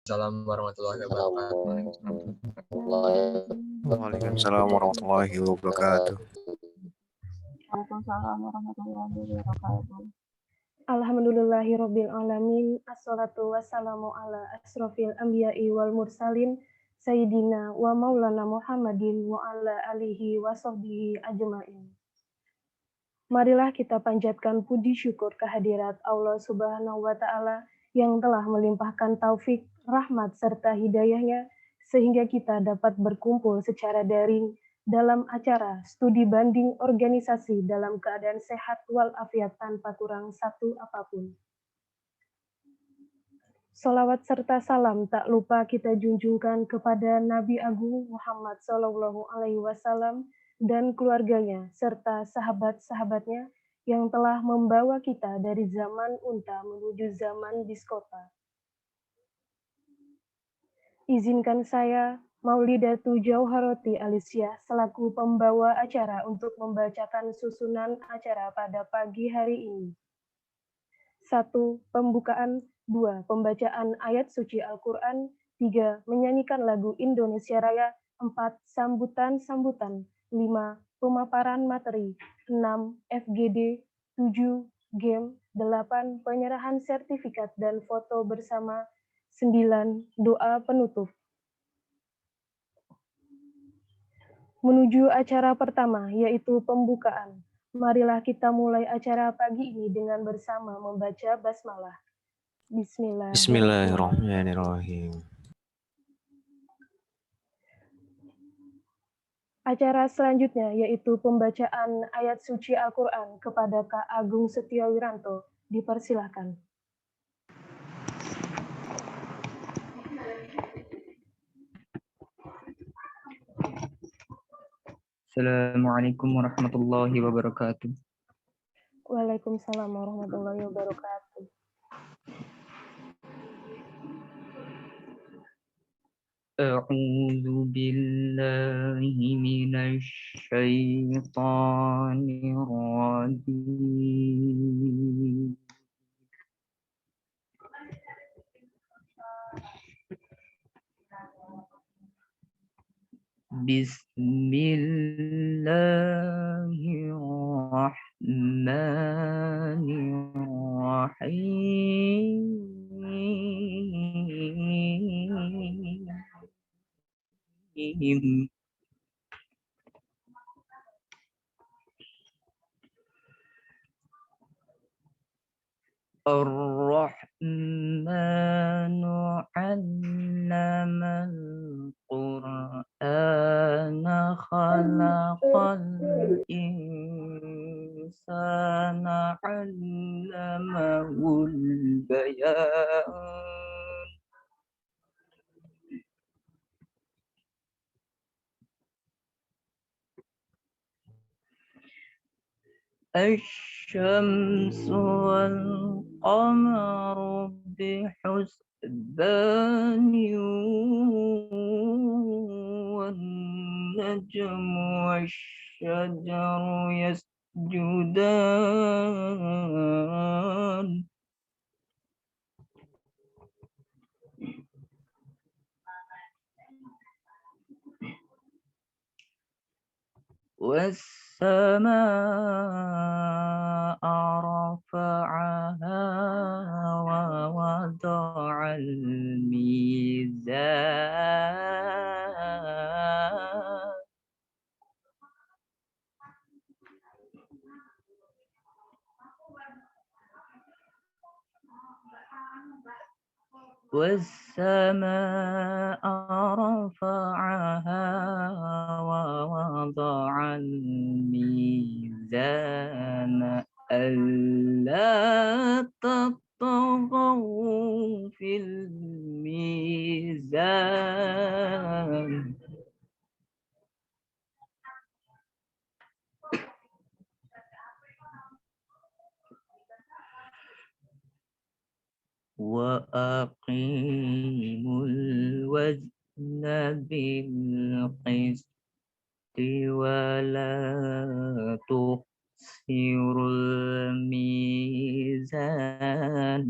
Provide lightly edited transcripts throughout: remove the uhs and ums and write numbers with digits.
Assalamualaikum warahmatullahi wabarakatuh. Waalaikumsalam warahmatullahi wabarakatuh. Waalaikumsalam warahmatullahi wabarakatuh. Alhamdulillahirabbil alamin. Assalatu wassalamu ala asrofil anbiya'i wal mursalin sayyidina wa maulana Muhammadin wa ala alihi wa sahbihi ajmain. Marilah kita panjatkan puji syukur kehadirat Allah Subhanahu wa taala yang telah melimpahkan taufik, rahmat serta hidayahnya sehingga kita dapat berkumpul secara daring dalam acara studi banding organisasi dalam keadaan sehat walafiat tanpa kurang satu apapun. Salawat serta salam tak lupa kita junjungkan kepada Nabi Agung Muhammad SAW dan keluarganya serta sahabat-sahabatnya yang telah membawa kita dari zaman unta menuju zaman biskota. Izinkan saya, Maulidatu Jauharoti Alicia, selaku pembawa acara untuk membacakan susunan acara pada pagi hari ini. 1. Pembukaan. 2. Pembacaan ayat suci Al-Quran. 3. Menyanyikan lagu Indonesia Raya. 4. Sambutan-sambutan. 5. Pemaparan materi. 6. FGD. 7. Game. 8. Penyerahan sertifikat dan foto bersama. 9. Doa penutup. Menuju acara pertama, yaitu pembukaan. Marilah kita mulai acara pagi ini dengan bersama membaca basmalah. Bismillahirrahmanirrahim. Acara selanjutnya yaitu pembacaan ayat suci Al-Quran kepada Kak Agung Setiawiranto. Dipersilahkan. Assalamualaikum warahmatullahi wabarakatuh. Waalaikumsalam warahmatullahi wabarakatuh. A'udzu billahi minasy syaithanir rajim. Bismillahirrahmanirrahim. Ar-Rahmanu 'allamal Qur'ana khalaqal insana 'allamahul bayan. Asy-syamsu wal qamaru bihusbanin wan najmu wasy-syajaru yasjudan. والسماء رفعها ووضع الميزان والسماء رفعها ووضع الميزان ألا تطغوا في الميزان وأقيموا الوزن بالقسط ولا تخسروا الميزان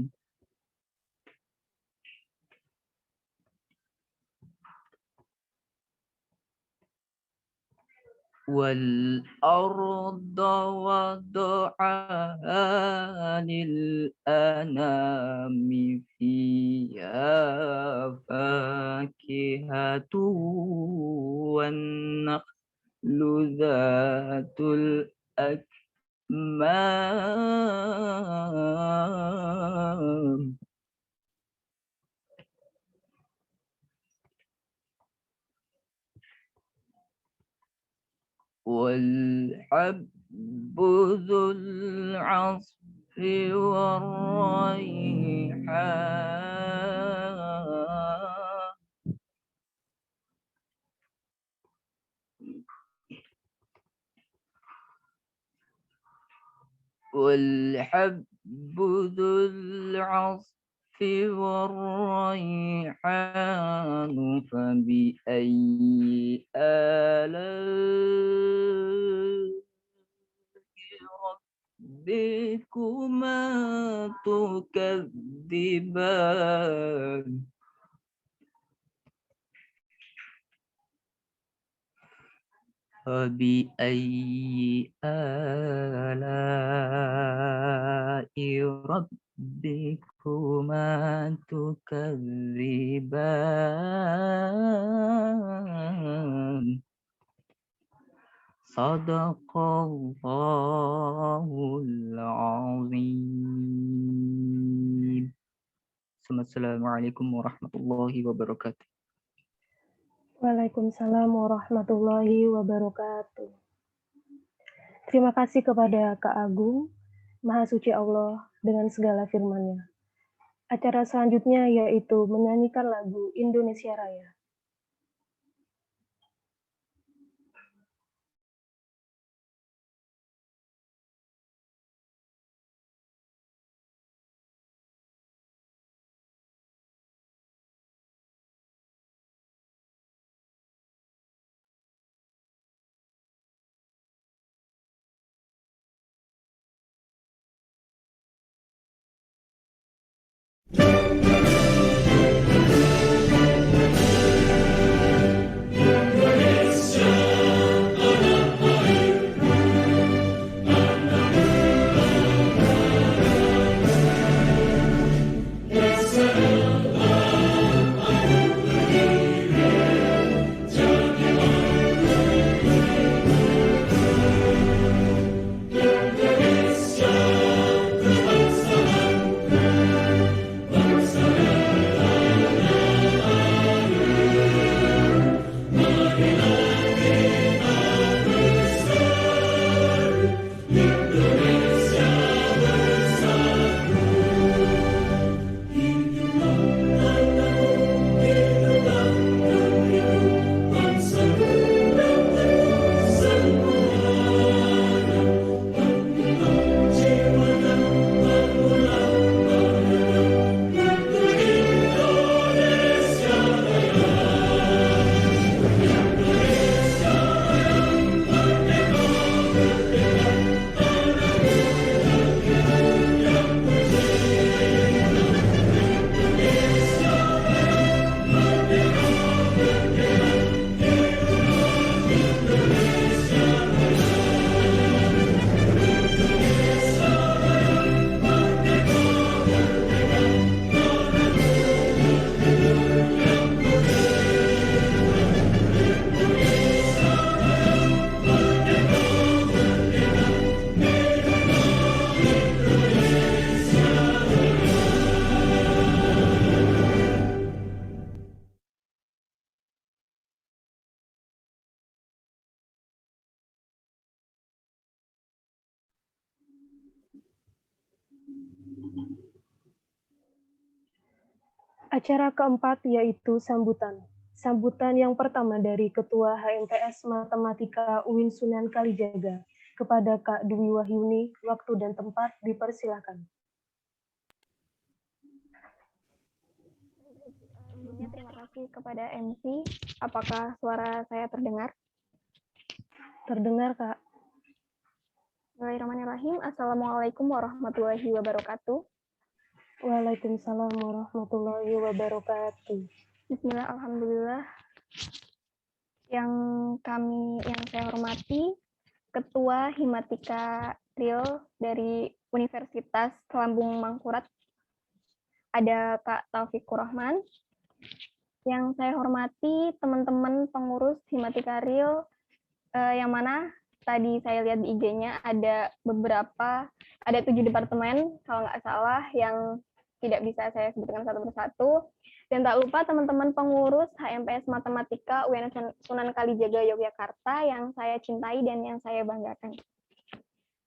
والأرض وضعها للأنام فيها فاكهة والنخل ذات الأكمام والحب ذو العصف والريحان والحب ذو العصف والريحان فبأي آلاء ربكما تكذبان فبأي آلاء ربكما تكذبان صدق الله العظيم. Assalamualaikum warahmatullahi wabarakatuh. Waalaikumsalam warahmatullahi wabarakatuh. Terima kasih kepada Kak Agung, Maha Suci Allah dengan segala firman-Nya. Acara selanjutnya yaitu menyanyikan lagu Indonesia Raya. Acara keempat yaitu sambutan. Sambutan yang pertama dari Ketua HMTS Matematika UIN Sunan Kalijaga kepada Kak Dwi Wahyuni, waktu dan tempat dipersilakan. Terima kasih kepada MC. Apakah suara saya terdengar? Terdengar, Kak. Bismillahirrahmanirrahim. Assalamualaikum warahmatullahi wabarakatuh. Waalaikumsalam warahmatullahi wabarakatuh. Bismillah, alhamdulillah. Yang saya hormati Ketua Himatika Riel dari Universitas Lambung Mangkurat, ada Kak Taufikur Rahman. Yang saya hormati teman-teman pengurus Himatika Riel, yang mana tadi saya lihat di IG-nya ada 7 departemen kalau nggak salah yang tidak bisa saya sebutkan satu persatu. Dan tak lupa teman-teman pengurus HMPS Matematika UIN Sunan Kalijaga Yogyakarta yang saya cintai dan yang saya banggakan.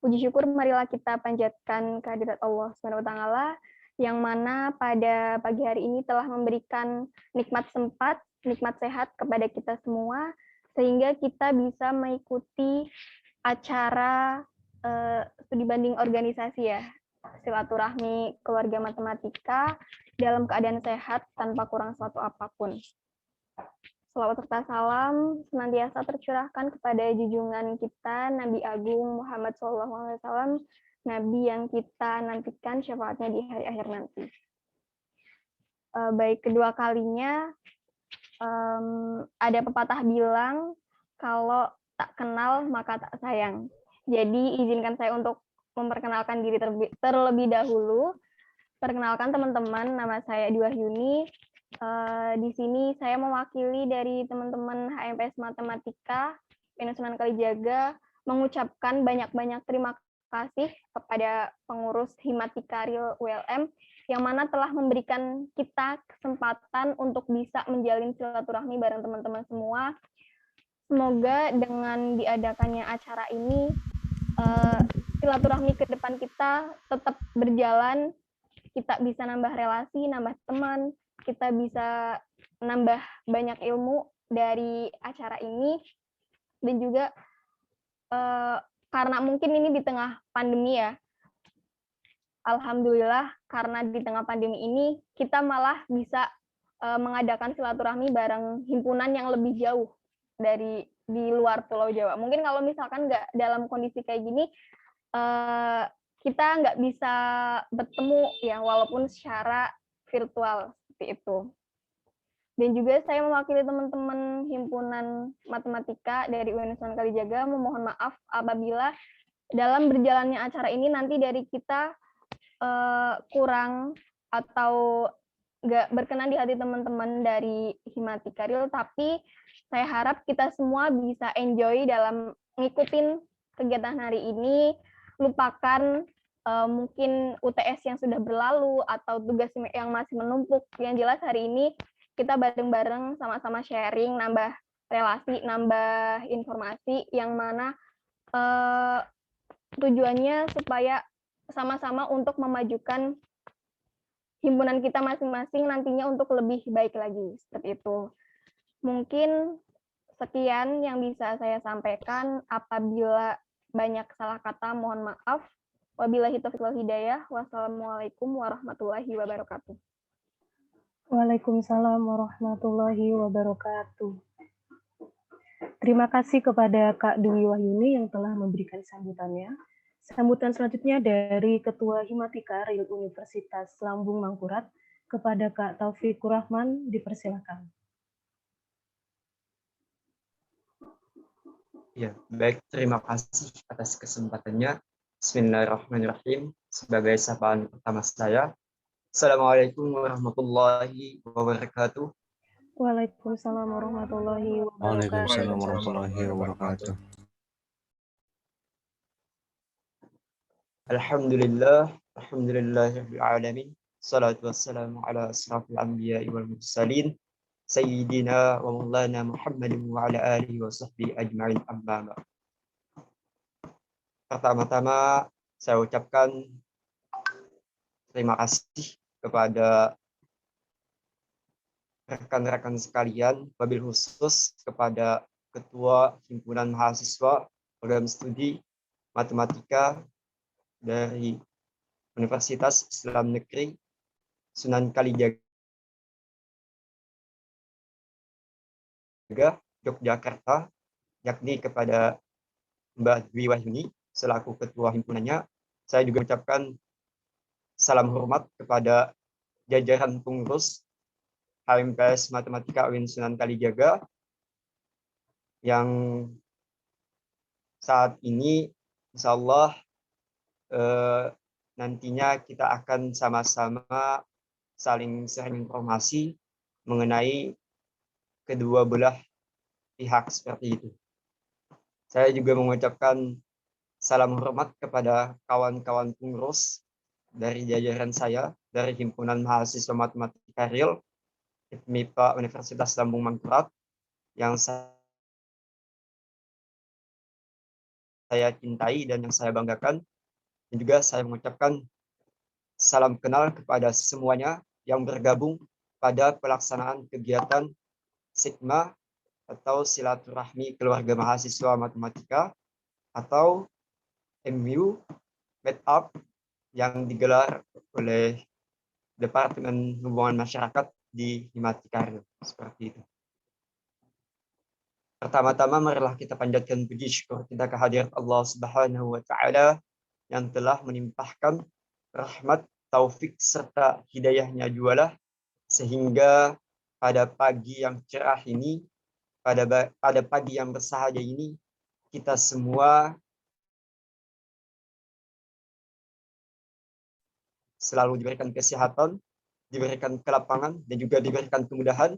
Puji syukur marilah kita panjatkan kehadirat Allah SWT yang mana pada pagi hari ini telah memberikan nikmat sempat, nikmat sehat kepada kita semua, sehingga kita bisa mengikuti acara studi banding organisasi ya, silaturahmi keluarga matematika dalam keadaan sehat tanpa kurang suatu apapun. Salawat serta salam senantiasa tercurahkan kepada junjungan kita Nabi Agung Muhammad SAW, Nabi yang kita nantikan syafaatnya di hari akhir nanti. Baik kedua kalinya ada pepatah bilang kalau tak kenal maka tak sayang. Jadi izinkan saya untuk memperkenalkan diri terlebih dahulu. Perkenalkan teman-teman, nama saya Dwi Wahyuni. Di sini saya mewakili dari teman-teman HMPS Matematika UIN Sunan Kalijaga mengucapkan banyak-banyak terima kasih kepada pengurus Himatika Riel ULM yang mana telah memberikan kita kesempatan untuk bisa menjalin silaturahmi bareng teman-teman semua. Semoga dengan diadakannya acara ini silaturahmi ke depan kita tetap berjalan, kita bisa nambah relasi, nambah teman, kita bisa nambah banyak ilmu dari acara ini, dan juga karena mungkin ini di tengah pandemi ya, alhamdulillah karena di tengah pandemi ini kita malah bisa mengadakan silaturahmi bareng himpunan yang lebih jauh dari di luar Pulau Jawa. Mungkin kalau misalkan nggak dalam kondisi kayak gini, kita nggak bisa bertemu ya walaupun secara virtual seperti itu. Dan juga saya mewakili teman-teman himpunan matematika dari UIN Sunan Kalijaga memohon maaf apabila dalam berjalannya acara ini nanti dari kita kurang atau nggak berkenan di hati teman-teman dari Himatika Riel, tapi saya harap kita semua bisa enjoy dalam ngikutin kegiatan hari ini, lupakan mungkin UTS yang sudah berlalu atau tugas yang masih menumpuk. Yang jelas hari ini kita bareng-bareng sama-sama sharing, nambah relasi, nambah informasi yang mana tujuannya supaya sama-sama untuk memajukan himpunan kita masing-masing nantinya untuk lebih baik lagi. Seperti itu. Mungkin sekian yang bisa saya sampaikan. Apabila banyak salah kata, mohon maaf. Wabillahi taufiq wal hidayah. Wassalamualaikum warahmatullahi wabarakatuh. Waalaikumsalam warahmatullahi wabarakatuh. Terima kasih kepada Kak Dwi Wahyuni yang telah memberikan sambutannya. Sambutan selanjutnya dari Ketua Himatika Riel Universitas Lambung Mangkurat kepada Kak Taufikur Rahman, dipersilakan. Ya, baik. Terima kasih atas kesempatannya. Bismillahirrahmanirrahim. Sebagai sapaan pertama saya, Assalamualaikum warahmatullahi wabarakatuh. Waalaikumsalam warahmatullahi wabarakatuh. Waalaikumsalam warahmatullahi wabarakatuh. Alhamdulillahirabbil alamin. Salatu wassalamu ala asrafil anbiya'i wal mursalin. Sayyidina wa maulana Muhammadin wa ala alihi wa sahbihi ajma'in, amma ba'd. Pertama-tama saya ucapkan terima kasih kepada rekan-rekan sekalian, wabil khusus kepada Ketua Himpunan Mahasiswa Program Studi Matematika dari Universitas Islam Negeri Sunan Kalijaga Yogyakarta, yakni kepada Mbak Dwi Wahyuni selaku ketua himpunannya. Saya juga mengucapkan salam hormat kepada jajaran pengurus HMPS Matematika UIN Sunan Kalijaga, yang saat ini insya Allah nantinya kita akan sama-sama saling sharing informasi mengenai kedua belah pihak seperti itu. Saya juga mengucapkan salam hormat kepada kawan-kawan pengurus dari jajaran saya dari Himpunan Mahasiswa Matematika Real MIPA Universitas Lambung Mangkurat yang saya cintai dan yang saya banggakan. Dan juga saya mengucapkan salam kenal kepada semuanya yang bergabung pada pelaksanaan kegiatan Sigma atau Silaturahmi Keluarga Mahasiswa Matematika atau MU Meet Up yang digelar oleh Departemen Hubungan Masyarakat di Himatika seperti itu. Pertama-tama marilah kita panjatkan puji syukur kita kehadirat Allah Subhanahu wa taala yang telah menimpahkan rahmat, taufik serta hidayahnya jualah sehingga pada pagi yang cerah ini, pada pagi yang bersahaja ini, kita semua selalu diberikan kesehatan, diberikan kelapangan, dan juga diberikan kemudahan,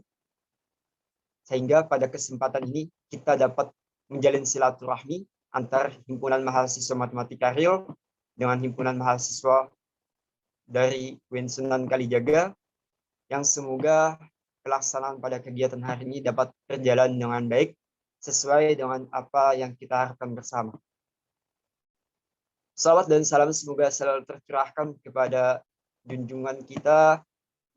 sehingga pada kesempatan ini kita dapat menjalin silaturahmi antar Himpunan Mahasiswa Matematika Real dengan Himpunan Mahasiswa dari UIN Sunan Kalijaga, yang semoga pelaksanaan pada kegiatan hari ini dapat berjalan dengan baik sesuai dengan apa yang kita harapkan bersama. Salawat dan salam semoga selalu tercurahkan kepada junjungan kita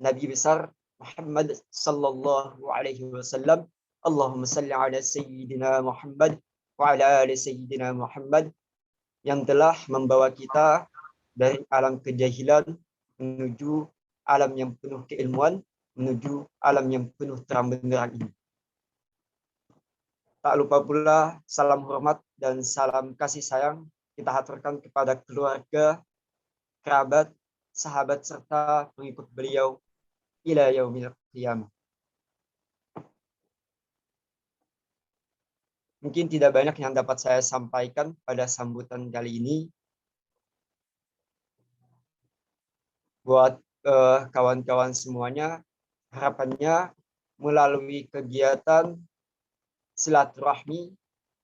Nabi besar Muhammad sallallahu alaihi wasallam. Allahumma salli ala sayyidina Muhammad wa ala ali sayyidina Muhammad, yang telah membawa kita dari alam kejahilan menuju alam yang penuh keilmuan, menuju alam yang penuh terang benderang ini. Tak lupa pula salam hormat dan salam kasih sayang kita haturkan kepada keluarga, kerabat, sahabat, serta pengikut beliau ila yaumil qiyamah. Mungkin tidak banyak yang dapat saya sampaikan pada sambutan kali ini. Buat kawan-kawan semuanya, harapannya melalui kegiatan silaturahmi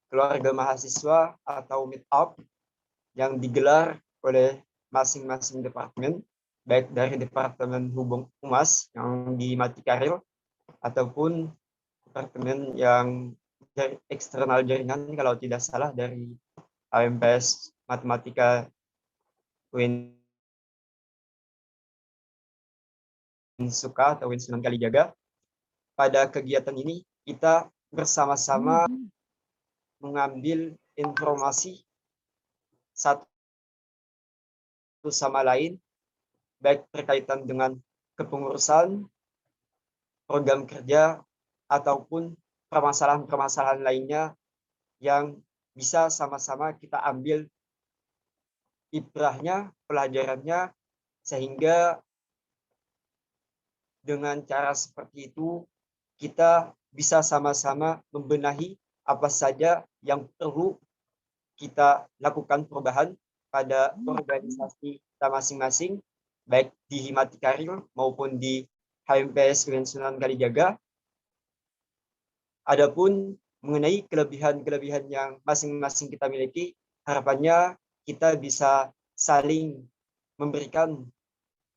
keluarga mahasiswa atau meet up yang digelar oleh masing-masing departemen, baik dari Departemen Humas yang di Matika Real ataupun departemen yang dari eksternal jaringan kalau tidak salah dari HMPS Matematika UIN Suka atau UIN Sunan Kalijaga. Pada kegiatan ini kita bersama-sama mengambil informasi satu sama lain, baik berkaitan dengan kepengurusan, program kerja, ataupun permasalahan-permasalahan lainnya yang bisa sama-sama kita ambil ibrahnya, pelajarannya, sehingga dengan cara seperti itu kita bisa sama-sama membenahi apa saja yang perlu kita lakukan perubahan pada organisasi kita masing-masing, baik di Himatika Real maupun di HMPS UIN Sunan Kalijaga. Adapun mengenai kelebihan-kelebihan yang masing-masing kita miliki, harapannya kita bisa saling memberikan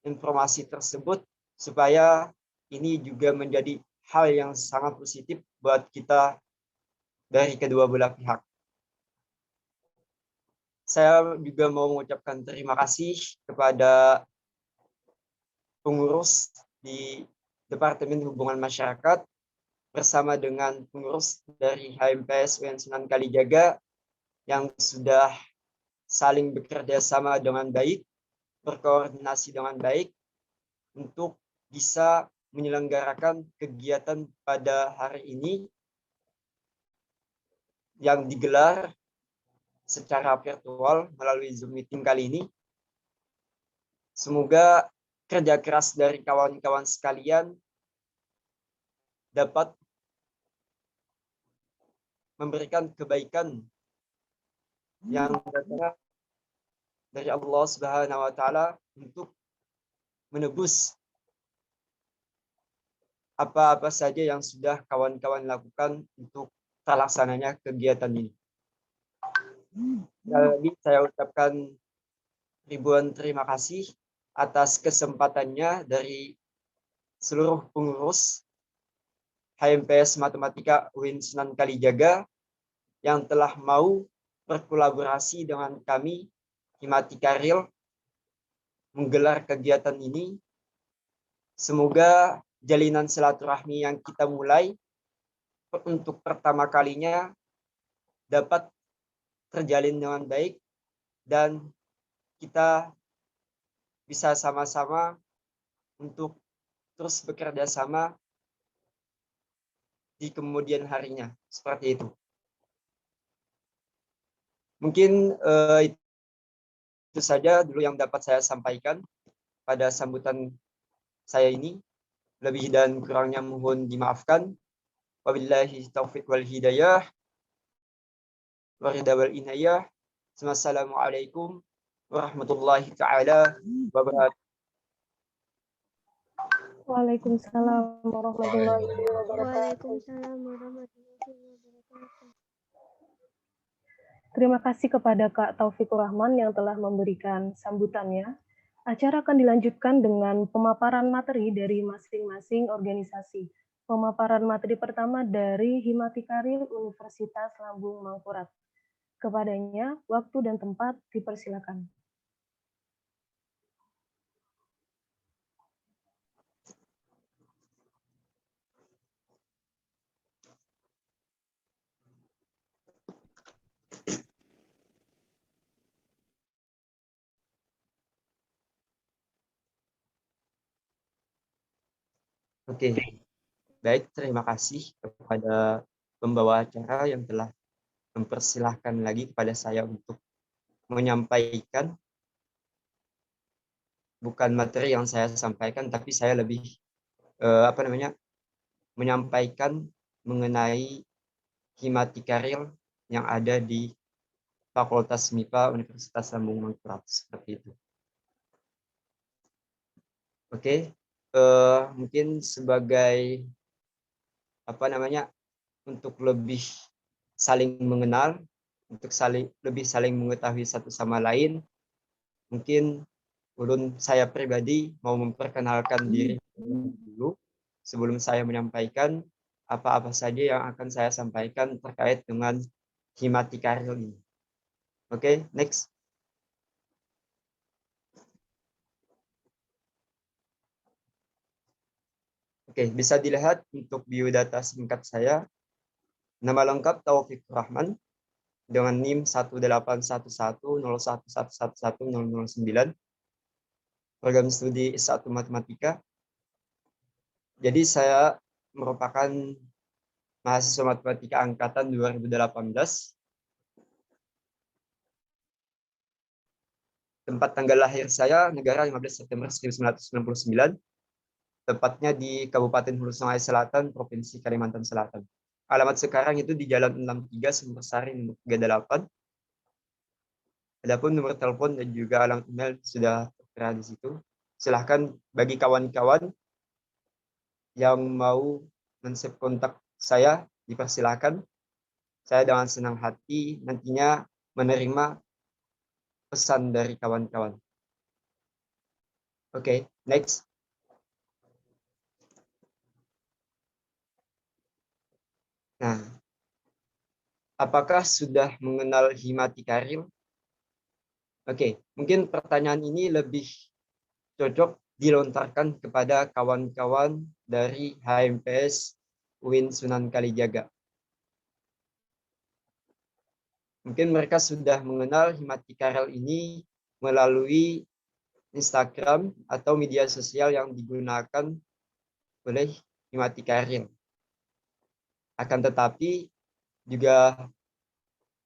informasi tersebut supaya ini juga menjadi hal yang sangat positif buat kita dari kedua belah pihak. Saya juga mau mengucapkan terima kasih kepada pengurus di Departemen Hubungan Masyarakat bersama dengan pengurus dari HMPS UIN Sunan Kalijaga yang sudah saling bekerja sama dengan baik, berkoordinasi dengan baik untuk bisa menyelenggarakan kegiatan pada hari ini yang digelar secara virtual melalui Zoom meeting kali ini. Semoga kerja keras dari kawan-kawan sekalian dapat memberikan kebaikan yang datang dari Allah Subhanahu wa taala untuk menebus apa-apa saja yang sudah kawan-kawan lakukan untuk terlaksananya kegiatan ini. Sekali lagi saya ucapkan ribuan terima kasih atas kesempatannya dari seluruh pengurus HMPS Matematika UIN Sunan Kalijaga yang telah mau berkolaborasi dengan kami Himatika Real menggelar kegiatan ini. Semoga jalinan silaturahmi yang kita mulai untuk pertama kalinya dapat terjalin dengan baik dan kita bisa sama-sama untuk terus bekerja sama di kemudian harinya. Seperti itu. Mungkin itu saja dulu yang dapat saya sampaikan pada sambutan saya ini. Lebih dan kurangnya mohon dimaafkan. Wabillahi taufiq wal hidayah. Warida wal inayah. Wassalamualaikum warahmatullahi taala wabarakatuh. Waalaikumsalam warahmatullahi wabarakatuh. Waalaikumsalam warahmatullahi wabarakatuh. Terima kasih kepada Kak Taufikur Rahman yang telah memberikan sambutannya. Acara akan dilanjutkan dengan pemaparan materi dari masing-masing organisasi. Pemaparan materi pertama dari Himatika Real Universitas Lambung Mangkurat. Kepadanya, waktu dan tempat dipersilakan. Oke, baik, terima kasih kepada pembawa acara yang telah mempersilahkan lagi kepada saya untuk menyampaikan bukan materi yang saya sampaikan, tapi saya lebih menyampaikan mengenai Himatika Real yang ada di Fakultas MIPA Universitas Lambung Mangkurat, seperti itu. Oke, mungkin sebagai untuk lebih saling mengenal, untuk lebih saling mengetahui satu sama lain, mungkin ulun saya pribadi mau memperkenalkan diri dulu sebelum saya menyampaikan apa-apa saja yang akan saya sampaikan terkait dengan Himatika Real ini. Oke, next. Oke, bisa dilihat untuk biodata singkat saya. Nama lengkap Taufikur Rahman dengan NIM 1811011111009. Program studi S1 Matematika. Jadi saya merupakan mahasiswa matematika angkatan 2018. Tempat tanggal lahir saya negara 15 September 1999. Tepatnya di Kabupaten Hulu Sungai Selatan, Provinsi Kalimantan Selatan. Alamat sekarang itu di Jalan 63 Sumbersari nomor 38. Adapun nomor telepon dan juga alamat email sudah tertera di situ. Silahkan bagi kawan-kawan yang mau men-save kontak saya, dipersilahkan. Saya dengan senang hati nantinya menerima pesan dari kawan-kawan. Oke, next. Nah, apakah sudah mengenal Himatika Real? Oke, mungkin pertanyaan ini lebih cocok dilontarkan kepada kawan-kawan dari HMPS UIN Sunan Kalijaga. Mungkin mereka sudah mengenal Himatika Real ini melalui Instagram atau media sosial yang digunakan oleh Himatika Real. Akan tetapi juga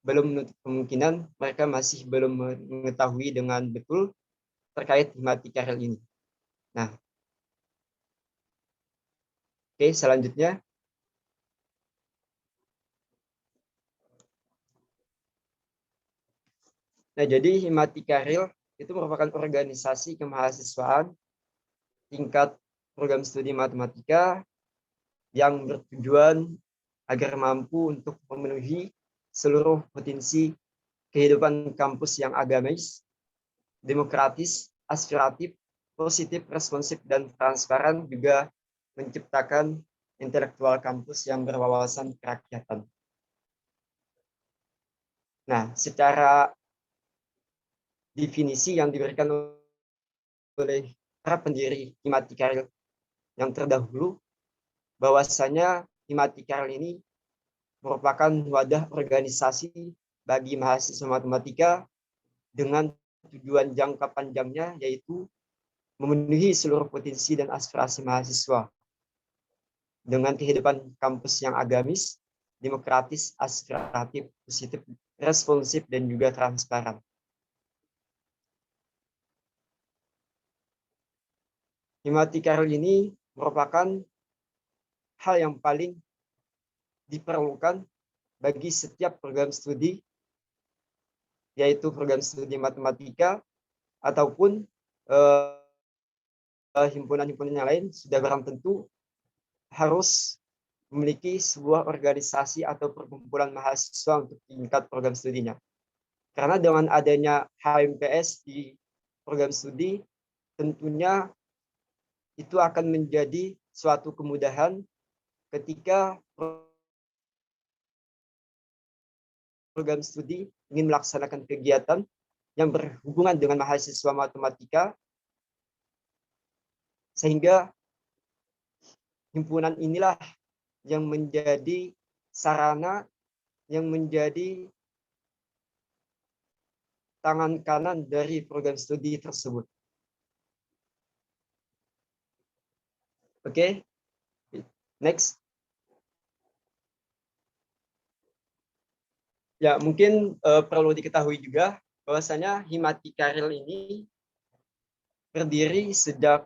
belum menutup kemungkinan mereka masih belum mengetahui dengan betul terkait Himatika Real ini. Nah, oke, selanjutnya Nah, jadi Himatikaril itu merupakan organisasi kemahasiswaan tingkat program studi matematika yang bertujuan agar mampu untuk memenuhi seluruh potensi kehidupan kampus yang agamis, demokratis, aspiratif, positif, responsif, dan transparan, juga menciptakan intelektual kampus yang berwawasan kerakyatan. Nah, secara definisi yang diberikan oleh para pendiri Himatikaril yang terdahulu, bahwasanya Himatikaril ini merupakan wadah organisasi bagi mahasiswa matematika dengan tujuan jangka panjangnya, yaitu memenuhi seluruh potensi dan aspirasi mahasiswa dengan kehidupan kampus yang agamis, demokratis, aspiratif, positif, responsif, dan juga transparan. Himatikaril ini merupakan hal yang paling diperlukan bagi setiap program studi, yaitu program studi matematika ataupun himpunan-himpunan yang lain sudah barang tentu harus memiliki sebuah organisasi atau perkumpulan mahasiswa untuk tingkat program studinya. Karena dengan adanya HMPS di program studi, tentunya itu akan menjadi suatu kemudahan ketika program studi ingin melaksanakan kegiatan yang berhubungan dengan mahasiswa matematika, sehingga himpunan inilah yang menjadi sarana, yang menjadi tangan kanan dari program studi tersebut. Oke, next. Ya, mungkin perlu diketahui juga bahwasanya Himatikaril ini berdiri sejak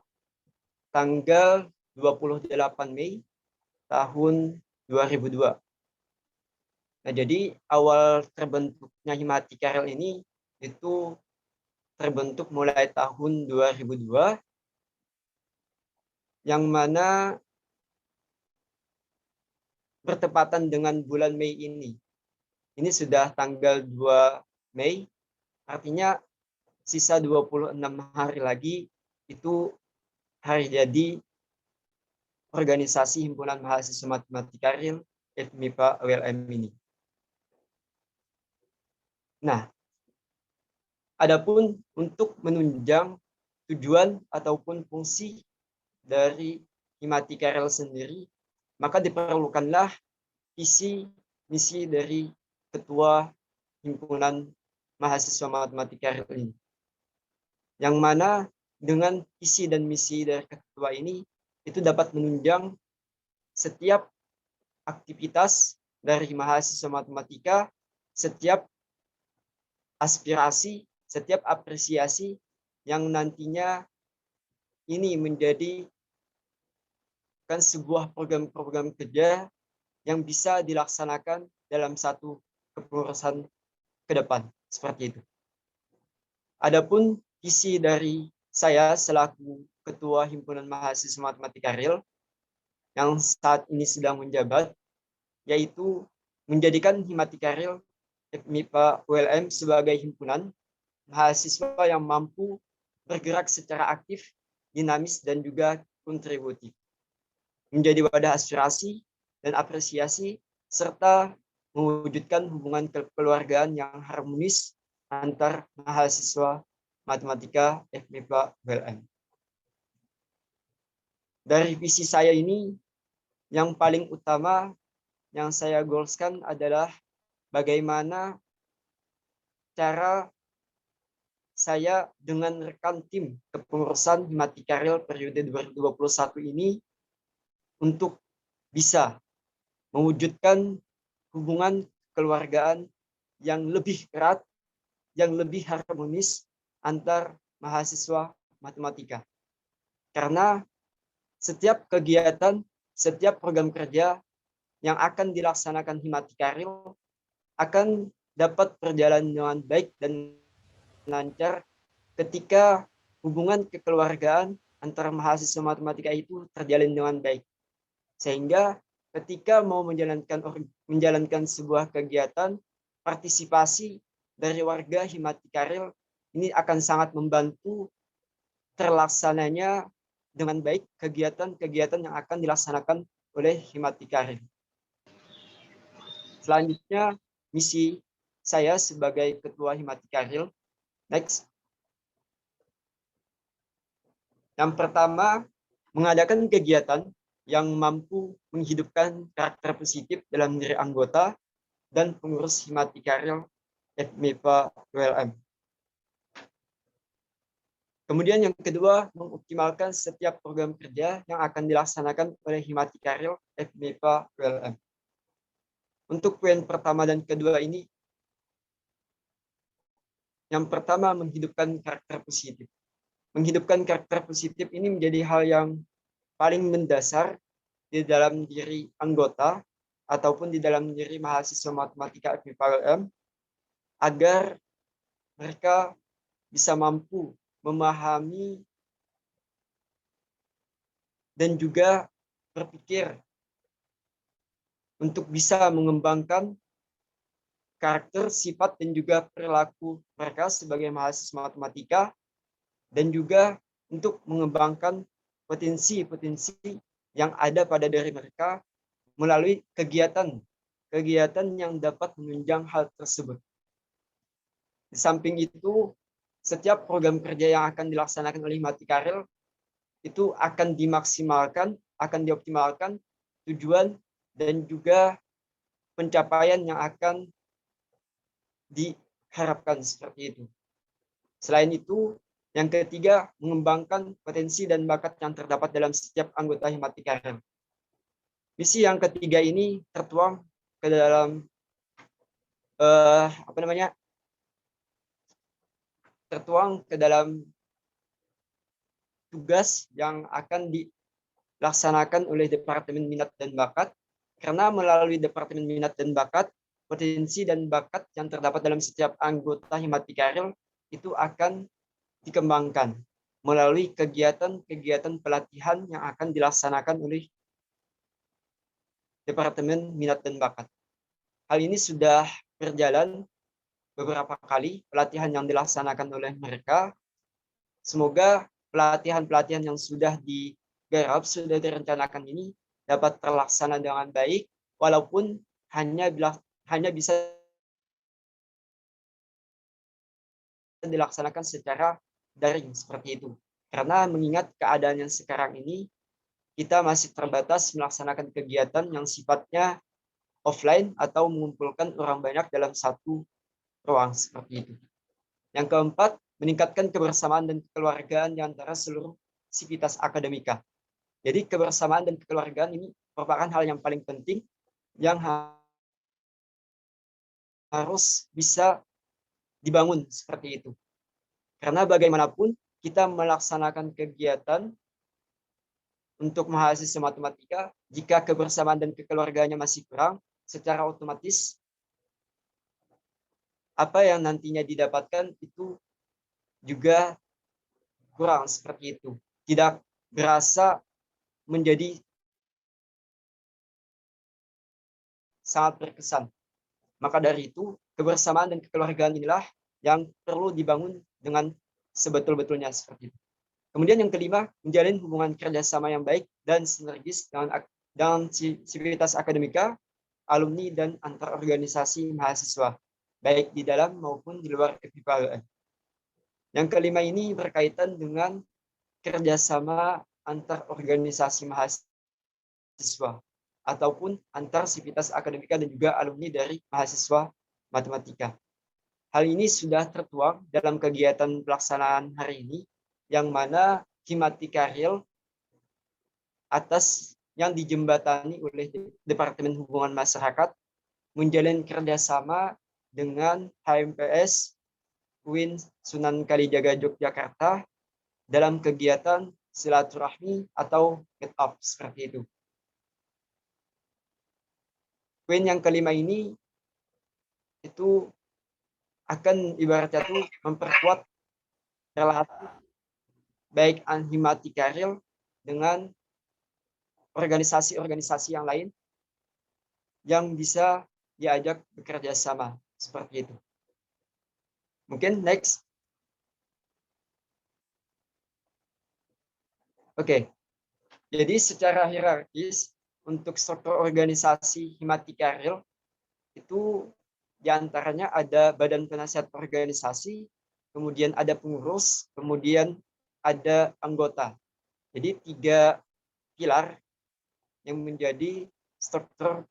tanggal 28 Mei tahun 2002. Nah, jadi awal terbentuknya Himatikaril ini itu terbentuk mulai tahun 2002, yang mana bertepatan dengan bulan Mei ini. Ini sudah tanggal 2 Mei, artinya sisa 26 hari lagi itu hari jadi organisasi Himpunan Mahasiswa Matematika FMIPA ULM ini. Nah, adapun untuk menunjang tujuan ataupun fungsi dari Himatikaril sendiri, maka diperlukanlah visi misi dari Ketua Himpunan Mahasiswa Matematika ini, yang mana dengan visi dan misi dari ketua ini itu dapat menunjang setiap aktivitas dari mahasiswa matematika, setiap aspirasi, setiap apresiasi yang nantinya ini menjadi kan sebuah program-program kerja yang bisa dilaksanakan dalam satu kepengurusan ke depan, seperti itu. Adapun visi dari saya selaku Ketua Himpunan Mahasiswa Matematika yang saat ini sedang menjabat, yaitu menjadikan Himatikaril FMIPA ULM sebagai himpunan mahasiswa yang mampu bergerak secara aktif, dinamis, dan juga kontributif, menjadi wadah aspirasi dan apresiasi, serta mewujudkan hubungan kekeluargaan yang harmonis antar mahasiswa matematika FMIPA ULM. Dari visi saya ini, yang paling utama yang saya goalskan adalah bagaimana cara saya dengan rekan tim kepengurusan Himatikaril periode 2021 ini untuk bisa mewujudkan hubungan kekeluargaan yang lebih erat, yang lebih harmonis antar mahasiswa matematika. Karena setiap kegiatan, setiap program kerja yang akan dilaksanakan Himatikaril akan dapat berjalan dengan baik dan lancar ketika hubungan kekeluargaan antara mahasiswa matematika itu terjalin dengan baik. Sehingga ketika mau menjalankan sebuah kegiatan, partisipasi dari warga Himatikaril ini akan sangat membantu terlaksananya dengan baik kegiatan-kegiatan yang akan dilaksanakan oleh Himatikaril. Selanjutnya, misi saya sebagai Ketua Himatikaril. Next. Yang pertama, mengadakan kegiatan yang mampu menghidupkan karakter positif dalam diri anggota dan pengurus Himatikaril FMIPA ULM. Kemudian yang kedua, mengoptimalkan setiap program kerja yang akan dilaksanakan oleh Himatikaril FMIPA ULM. Untuk poin pertama dan kedua ini, yang pertama menghidupkan karakter positif. Menghidupkan karakter positif ini menjadi hal yang paling mendasar di dalam diri anggota ataupun di dalam diri mahasiswa matematika FMIPA ULM agar mereka bisa mampu memahami dan juga berpikir untuk bisa mengembangkan karakter, sifat, dan juga perilaku mereka sebagai mahasiswa matematika, dan juga untuk mengembangkan potensi-potensi yang ada pada diri mereka melalui kegiatan yang dapat menunjang hal tersebut. Di samping itu, setiap program kerja yang akan dilaksanakan oleh Himatikaril itu akan dimaksimalkan, akan dioptimalkan tujuan dan juga pencapaian yang akan diharapkan seperti itu. Selain itu, yang ketiga, mengembangkan potensi dan bakat yang terdapat dalam setiap anggota Himatikaril. Misi yang ketiga ini tertuang ke dalam tugas yang akan dilaksanakan oleh Departemen Minat dan Bakat, karena melalui Departemen Minat dan Bakat, potensi dan bakat yang terdapat dalam setiap anggota Himatikaril itu akan dikembangkan melalui kegiatan-kegiatan pelatihan yang akan dilaksanakan oleh Departemen Minat dan Bakat. Hal ini sudah berjalan beberapa kali pelatihan yang dilaksanakan oleh mereka. Semoga pelatihan-pelatihan yang sudah digarap, sudah direncanakan ini dapat terlaksana dengan baik, walaupun hanya bisa dilaksanakan secara daring seperti itu. Karena mengingat keadaan yang sekarang ini, kita masih terbatas melaksanakan kegiatan yang sifatnya offline atau mengumpulkan orang banyak dalam satu ruang seperti itu. Yang keempat, meningkatkan kebersamaan dan kekeluargaan di antara seluruh sivitas akademika. Jadi kebersamaan dan kekeluargaan ini merupakan hal yang paling penting yang harus bisa dibangun seperti itu. Karena bagaimanapun kita melaksanakan kegiatan untuk mahasiswa matematika, jika kebersamaan dan kekeluargaannya masih kurang, secara otomatis apa yang nantinya didapatkan itu juga kurang seperti itu. Tidak berasa menjadi sangat berkesan. Maka dari itu, kebersamaan dan kekeluargaan inilah yang perlu dibangun dengan sebetul-betulnya seperti itu. Kemudian yang kelima, menjalin hubungan kerjasama yang baik dan sinergis dengan sivitas akademika, alumni, dan antar organisasi mahasiswa, baik di dalam maupun di luar FMIPA ULM. Yang kelima ini berkaitan dengan kerjasama antar organisasi mahasiswa ataupun antar sivitas akademika dan juga alumni dari mahasiswa matematika. Hal ini sudah tertuang dalam kegiatan pelaksanaan hari ini, yang mana Himatikaril atas yang dijembatani oleh Departemen Hubungan Masyarakat menjalin kerjasama dengan HMPS UIN Sunan Kalijaga Yogyakarta dalam kegiatan silaturahmi atau meet up seperti itu. Poin yang kelima ini itu akan ibaratnya tuh memperkuat relasi baik Himatika.Real dengan organisasi-organisasi yang lain yang bisa diajak bekerja sama seperti itu. Mungkin next. Oke. Jadi secara hierarkis untuk struktur organisasi Himatika.Real itu diantaranya ada badan penasihat organisasi, kemudian ada pengurus, kemudian ada anggota. Jadi 3 pilar yang menjadi struktur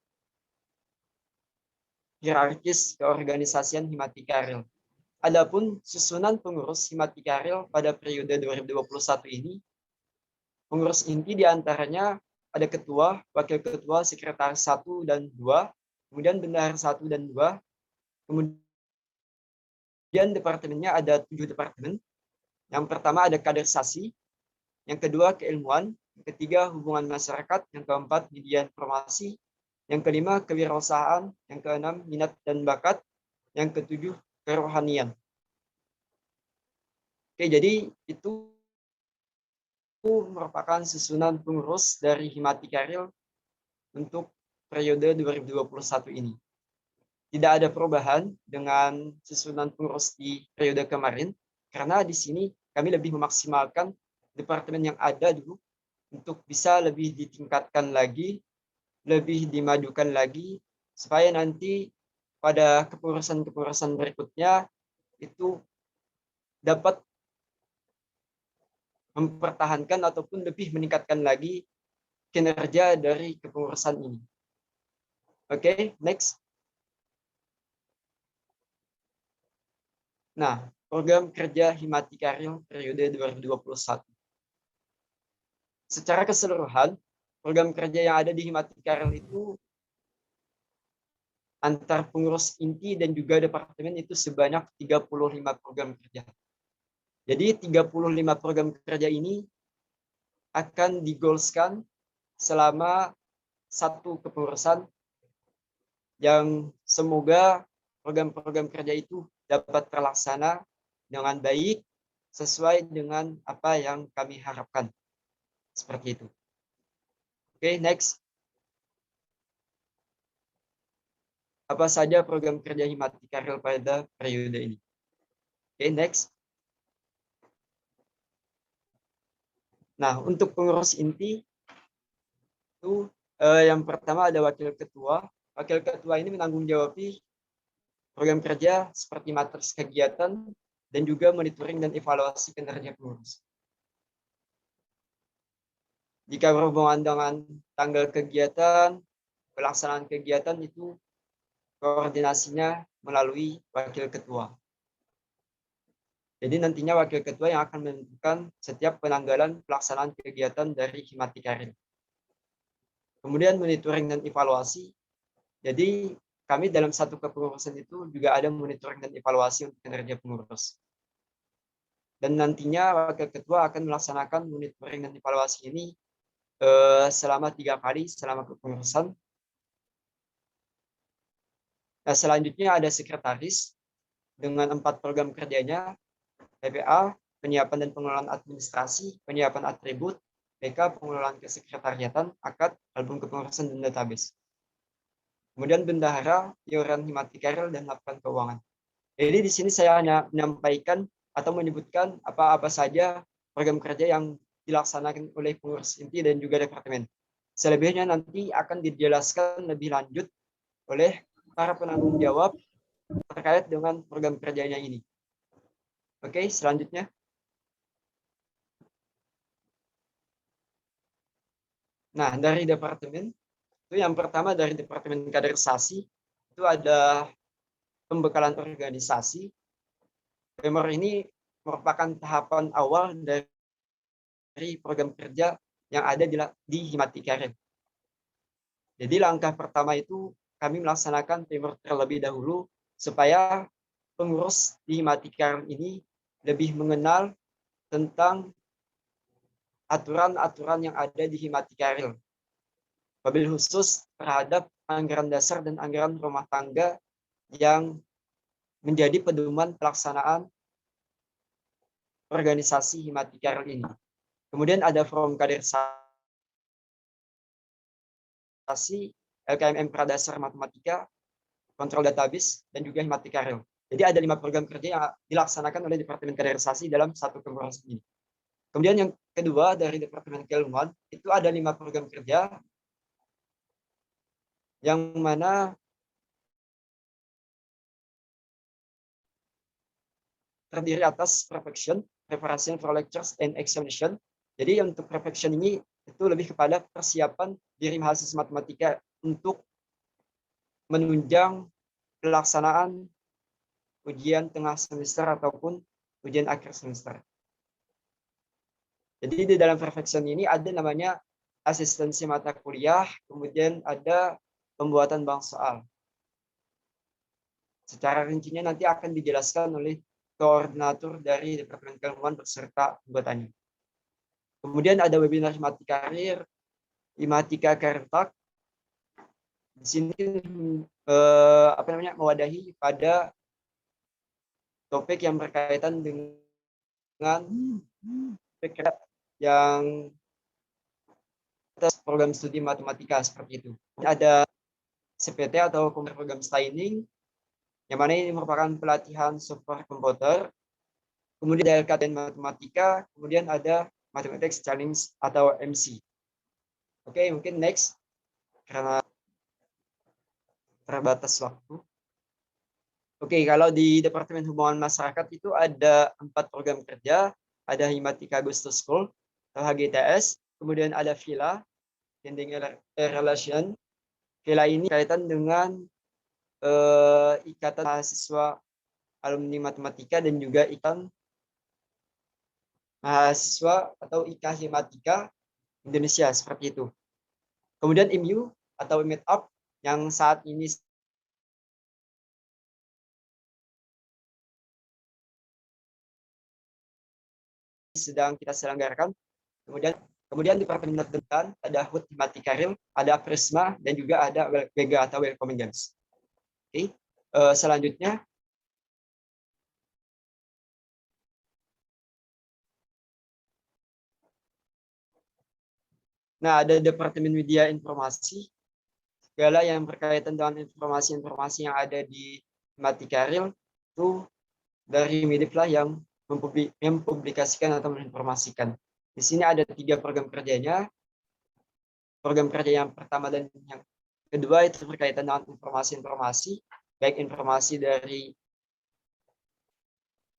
hierarkis keorganisasian Himatika.Real. Adapun susunan pengurus Himatika.Real pada periode 2021 ini, pengurus inti diantaranya ada ketua, wakil ketua, sekretaris 1 dan 2, kemudian bendahara 1 dan 2, kemudian departemennya ada 7 departemen. Yang pertama ada kaderisasi, yang kedua keilmuan, yang ketiga hubungan masyarakat, yang keempat media informasi, yang kelima kewirausahaan, yang keenam minat dan bakat, yang ketujuh kerohanian. Oke, jadi itu merupakan susunan pengurus dari Himatika.Real untuk periode 2021 ini. Tidak ada perubahan dengan susunan pengurus di periode kemarin, karena di sini kami lebih memaksimalkan departemen yang ada dulu untuk bisa lebih ditingkatkan lagi, lebih dimajukan lagi, supaya nanti pada kepengurusan-kepengurusan berikutnya itu dapat mempertahankan ataupun lebih meningkatkan lagi kinerja dari kepengurusan ini. Oke, next. Nah, program kerja Himatika.Real periode 2021. Secara keseluruhan, program kerja yang ada di Himatika.Real itu antar pengurus inti dan juga departemen itu sebanyak 35 program kerja. Jadi 35 program kerja ini akan digolskan selama satu kepengurusan yang semoga program-program kerja itu dapat terlaksana dengan baik sesuai dengan apa yang kami harapkan. Seperti itu. Oke, next. Apa saja program kerja Himatika.Real pada periode ini? Oke, next. Nah, untuk pengurus inti itu yang pertama ada wakil ketua. Wakil ketua ini menanggung-jawabi program kerja seperti matriks kegiatan dan juga monitoring dan evaluasi kinerja pengurus. Jika berhubungan dengan tanggal kegiatan, pelaksanaan kegiatan itu koordinasinya melalui wakil ketua. Jadi nantinya wakil ketua yang akan menentukan setiap penanggalan pelaksanaan kegiatan dari Himatika.Real. Kemudian monitoring dan evaluasi. Jadi kami dalam satu kepengurusan itu juga ada monitoring dan evaluasi untuk kinerja pengurus. Dan nantinya wakil ketua akan melaksanakan monitoring dan evaluasi ini selama 3 kali selama kepengurusan. Nah, selanjutnya ada sekretaris dengan 4 program kerjanya, PPA, penyiapan dan pengelolaan administrasi, penyiapan atribut, PK, pengelolaan kesekretariatan, akad, album kepengurusan dan database. Kemudian bendahara, iuran Himatika.Real dan laporan keuangan. Jadi di sini saya hanya menyampaikan atau menyebutkan apa-apa saja program kerja yang dilaksanakan oleh pengurus inti dan juga departemen. Selebihnya nanti akan dijelaskan lebih lanjut oleh para penanggung jawab terkait dengan program kerjanya ini. Oke, selanjutnya. Nah, dari departemen, itu yang pertama dari departemen kaderisasi, itu ada pembekalan organisasi. PMOR ini merupakan tahapan awal dari program kerja yang ada di Himatika.Real. Jadi langkah pertama itu kami melaksanakan PMOR terlebih dahulu supaya pengurus di Himatika.Real ini lebih mengenal tentang aturan-aturan yang ada di Himatika.Real. Wabil khusus terhadap anggaran dasar dan anggaran rumah tangga yang menjadi pedoman pelaksanaan organisasi Himatika Real ini. Kemudian ada forum kaderisasi, LKMM Pradasar Matematika, Kontrol Database, dan juga Himatika Real. Jadi ada 5 program kerja yang dilaksanakan oleh Departemen Kaderisasi dalam satu kepengurusan ini. Kemudian yang kedua dari Departemen Keilmuan, itu ada 5 program kerja yang mana terdiri atas perfection, preparation for lectures and examination. Jadi untuk perfection ini itu lebih kepada persiapan diri mahasiswa matematika untuk menunjang pelaksanaan ujian tengah semester ataupun ujian akhir semester. Jadi di dalam perfection ini ada namanya asistensi mata kuliah, kemudian ada pembuatan bank soal. Secara rincinya nanti akan dijelaskan oleh koordinator dari Departemen Keilmuan beserta anggotanya. Kemudian ada webinar Himatika Karir, Himatika Karir Talk. Di sini mewadahi pada topik yang berkaitan dengan yang atas program studi matematika seperti itu. Ada CPT atau program training, yang mana ini merupakan pelatihan software komputer. Kemudian ada LKTN matematika, kemudian ada Mathematics Challenge atau MC. Oke, mungkin next karena terbatas waktu. Oke, kalau di Departemen Hubungan Masyarakat itu ada 4 program kerja, ada Himatika Agustus School atau HGTS, kemudian ada VILA, Ending Relation. VILA ini kaitan dengan ikatan mahasiswa alumni matematika dan juga ikatan mahasiswa atau IKA Himatika Indonesia seperti itu. Kemudian MU atau Meetup yang saat ini sedang kita selenggarakan. Kemudian Departemen Depan ada HUT Himatika Real, ada Prisma, dan juga ada Vega atau Welcoming Games. Oke, selanjutnya ada Departemen Media Informasi, segala yang berkaitan dengan informasi-informasi yang ada di Himatika Real itu dari Midif lah yang mempublikasikan atau menginformasikan. Di sini ada 3 program kerjanya. Program kerja yang pertama dan yang kedua itu berkaitan dengan informasi-informasi, baik informasi dari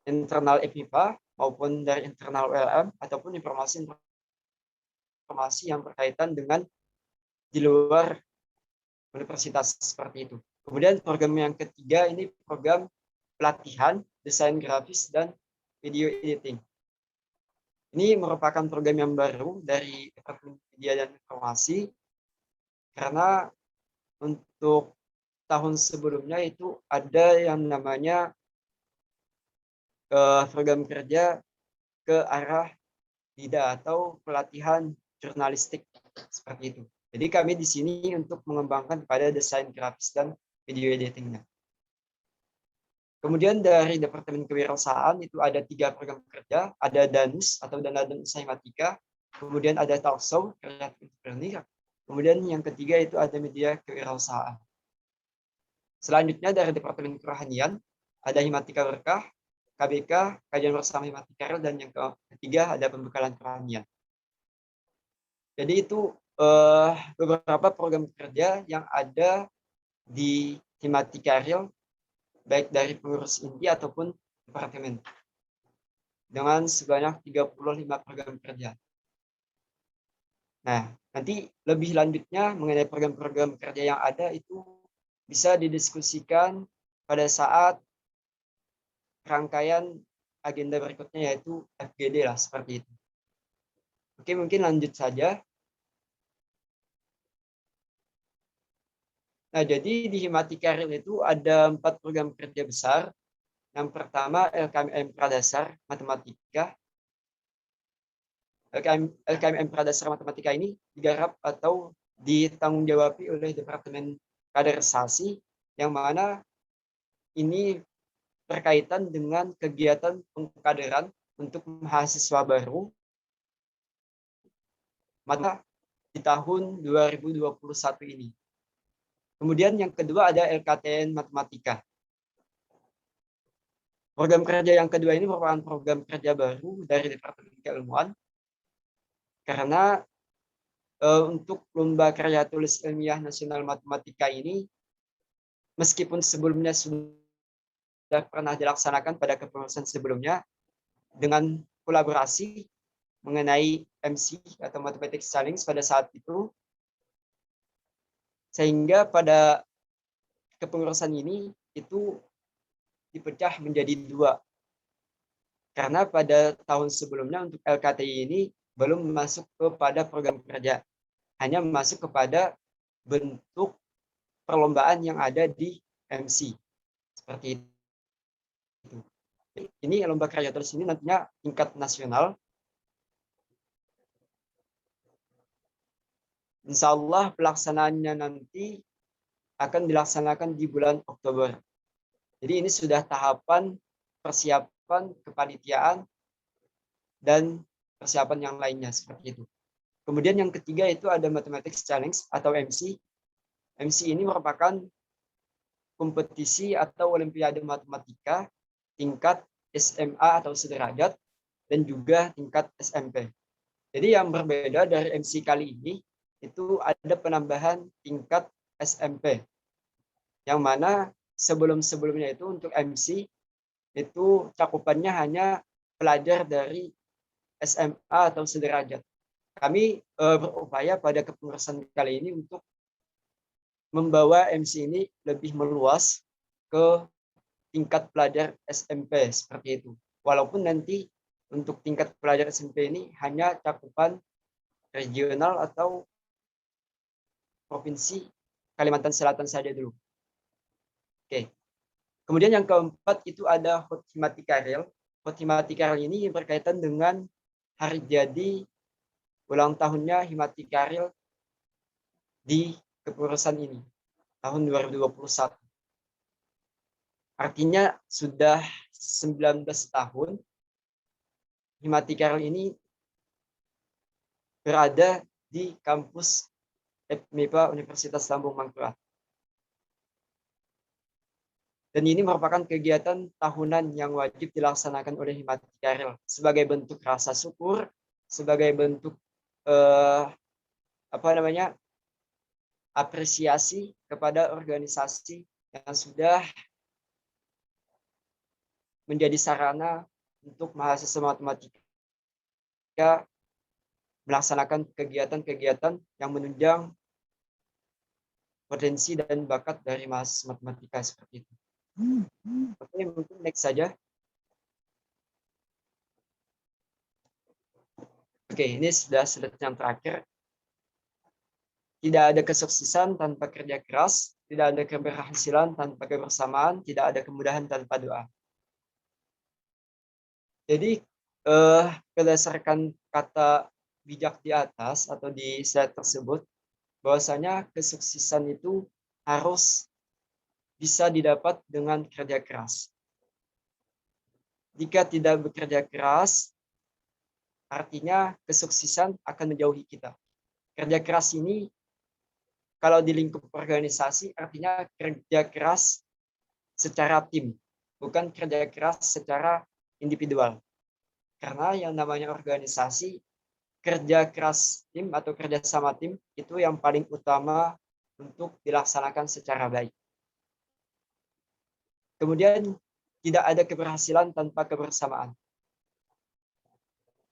internal FIPA maupun dari internal ULM ataupun informasi yang berkaitan dengan di luar universitas seperti itu. Kemudian program yang ketiga ini program pelatihan desain grafis dan video editing. Ini merupakan program yang baru dari Departemen Media dan Informasi karena untuk tahun sebelumnya itu ada yang namanya program kerja ke arah tidak atau pelatihan jurnalistik seperti itu. Jadi kami di sini untuk mengembangkan pada desain grafis dan video editingnya. Kemudian dari Departemen Kewirausahaan itu ada 3 program kerja, ada DANUS atau Dana dan Usaha Himatika, kemudian ada Talkshow Creative Entrepreneur, kemudian yang ketiga itu ada media kewirausahaan. Selanjutnya dari Departemen Kerohanian ada Himatika Berkah, KBK, Kajian Bersama Himatika Real, dan yang ketiga ada Pembekalan Kerohanian. Jadi itu beberapa program kerja yang ada di Himatika Real, baik dari pengurus inti ataupun departemen, dengan sebanyak 35 program kerja. Nah, nanti lebih lanjutnya mengenai program-program kerja yang ada itu bisa didiskusikan pada saat rangkaian agenda berikutnya, yaitu FGD lah, seperti itu. Oke, mungkin lanjut saja. Nah, jadi di Himatika Real itu ada 4 program kerja besar. Yang pertama LKMM Pradasar Matematika. LKMM Pradasar Matematika ini digarap atau ditanggung jawabi oleh Departemen Kaderisasi, yang mana ini berkaitan dengan kegiatan pengkaderan untuk mahasiswa baru mata di tahun 2021 ini. Kemudian yang kedua ada LKTN Matematika. Program kerja yang kedua ini merupakan program kerja baru dari Departemen Keilmuan karena untuk lomba karya tulis ilmiah nasional matematika ini meskipun sebelumnya sudah pernah dilaksanakan pada kepengurusan sebelumnya dengan kolaborasi mengenai MC atau Mathematics Challenge pada saat itu, sehingga pada kepengurusan ini itu dipecah menjadi dua. Karena pada tahun sebelumnya untuk LKTI ini belum masuk kepada program kerja, hanya masuk kepada bentuk perlombaan yang ada di MC. Seperti itu. Ini lomba karya tulis ini nantinya tingkat nasional. Insya Allah pelaksanaannya nanti akan dilaksanakan di bulan Oktober. Jadi ini sudah tahapan persiapan kepanitiaan dan persiapan yang lainnya seperti itu. Kemudian yang ketiga itu ada Mathematics Challenge atau MC. MC ini merupakan kompetisi atau olimpiade matematika tingkat SMA atau sederajat dan juga tingkat SMP. Jadi yang berbeda dari MC kali ini itu ada penambahan tingkat SMP. Yang mana sebelum-sebelumnya itu untuk MC itu cakupannya hanya pelajar dari SMA atau sederajat. Kami berupaya pada kepengurusan kali ini untuk membawa MC ini lebih meluas ke tingkat pelajar SMP seperti itu. Walaupun nanti untuk tingkat pelajar SMP ini hanya cakupan regional atau provinsi Kalimantan Selatan saja dulu. Oke. Kemudian yang keempat itu ada Hut Himatikaryl. Hut Himatikaryl ini berkaitan dengan hari jadi ulang tahunnya Himatikaryl di kepengurusan ini tahun 2021. Artinya sudah 19 tahun Himatikaryl ini berada di kampus FMIPA Universitas Lambung Mangkurat. Dan ini merupakan kegiatan tahunan yang wajib dilaksanakan oleh Himatikaryl sebagai bentuk rasa syukur, sebagai bentuk apresiasi kepada organisasi yang sudah menjadi sarana untuk mahasiswa matematika melaksanakan kegiatan-kegiatan yang menunjang potensi dan bakat dari mahasiswa matematika seperti itu. Oke, mungkin next saja. Oke, ini sudah slide yang terakhir. Tidak ada kesuksesan tanpa kerja keras, tidak ada keberhasilan tanpa kebersamaan, tidak ada kemudahan tanpa doa. Jadi berdasarkan kata bijak di atas atau di slide tersebut, bahwasanya kesuksesan itu harus bisa didapat dengan kerja keras. Jika tidak bekerja keras, artinya kesuksesan akan menjauhi kita. Kerja keras ini kalau di lingkup organisasi artinya kerja keras secara tim, bukan kerja keras secara individual. Karena yang namanya organisasi, kerja keras tim atau kerja sama tim itu yang paling utama untuk dilaksanakan secara baik. Kemudian tidak ada keberhasilan tanpa kebersamaan.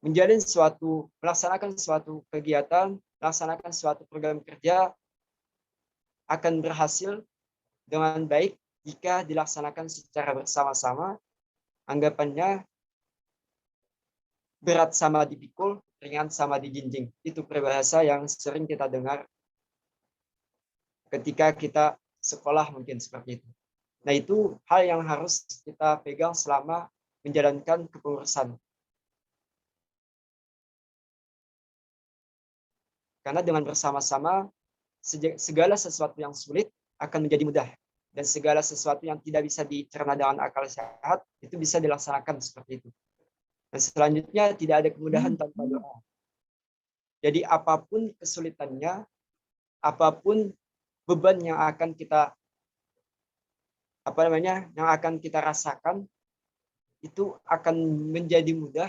Melaksanakan suatu kegiatan, melaksanakan suatu program kerja akan berhasil dengan baik jika dilaksanakan secara bersama-sama. Anggapannya berat sama dipikul, ringan sama dijinjing. Itu peribahasa yang sering kita dengar ketika kita sekolah mungkin seperti itu. Nah, itu hal yang harus kita pegang selama menjalankan kepengurusan. Karena dengan bersama-sama segala sesuatu yang sulit akan menjadi mudah. dan segala sesuatu yang tidak bisa dicerna dengan akal sehat itu bisa dilaksanakan seperti itu. Dan selanjutnya tidak ada kemudahan tanpa doa. Jadi apapun kesulitannya, apapun beban yang akan kita yang akan kita rasakan itu akan menjadi mudah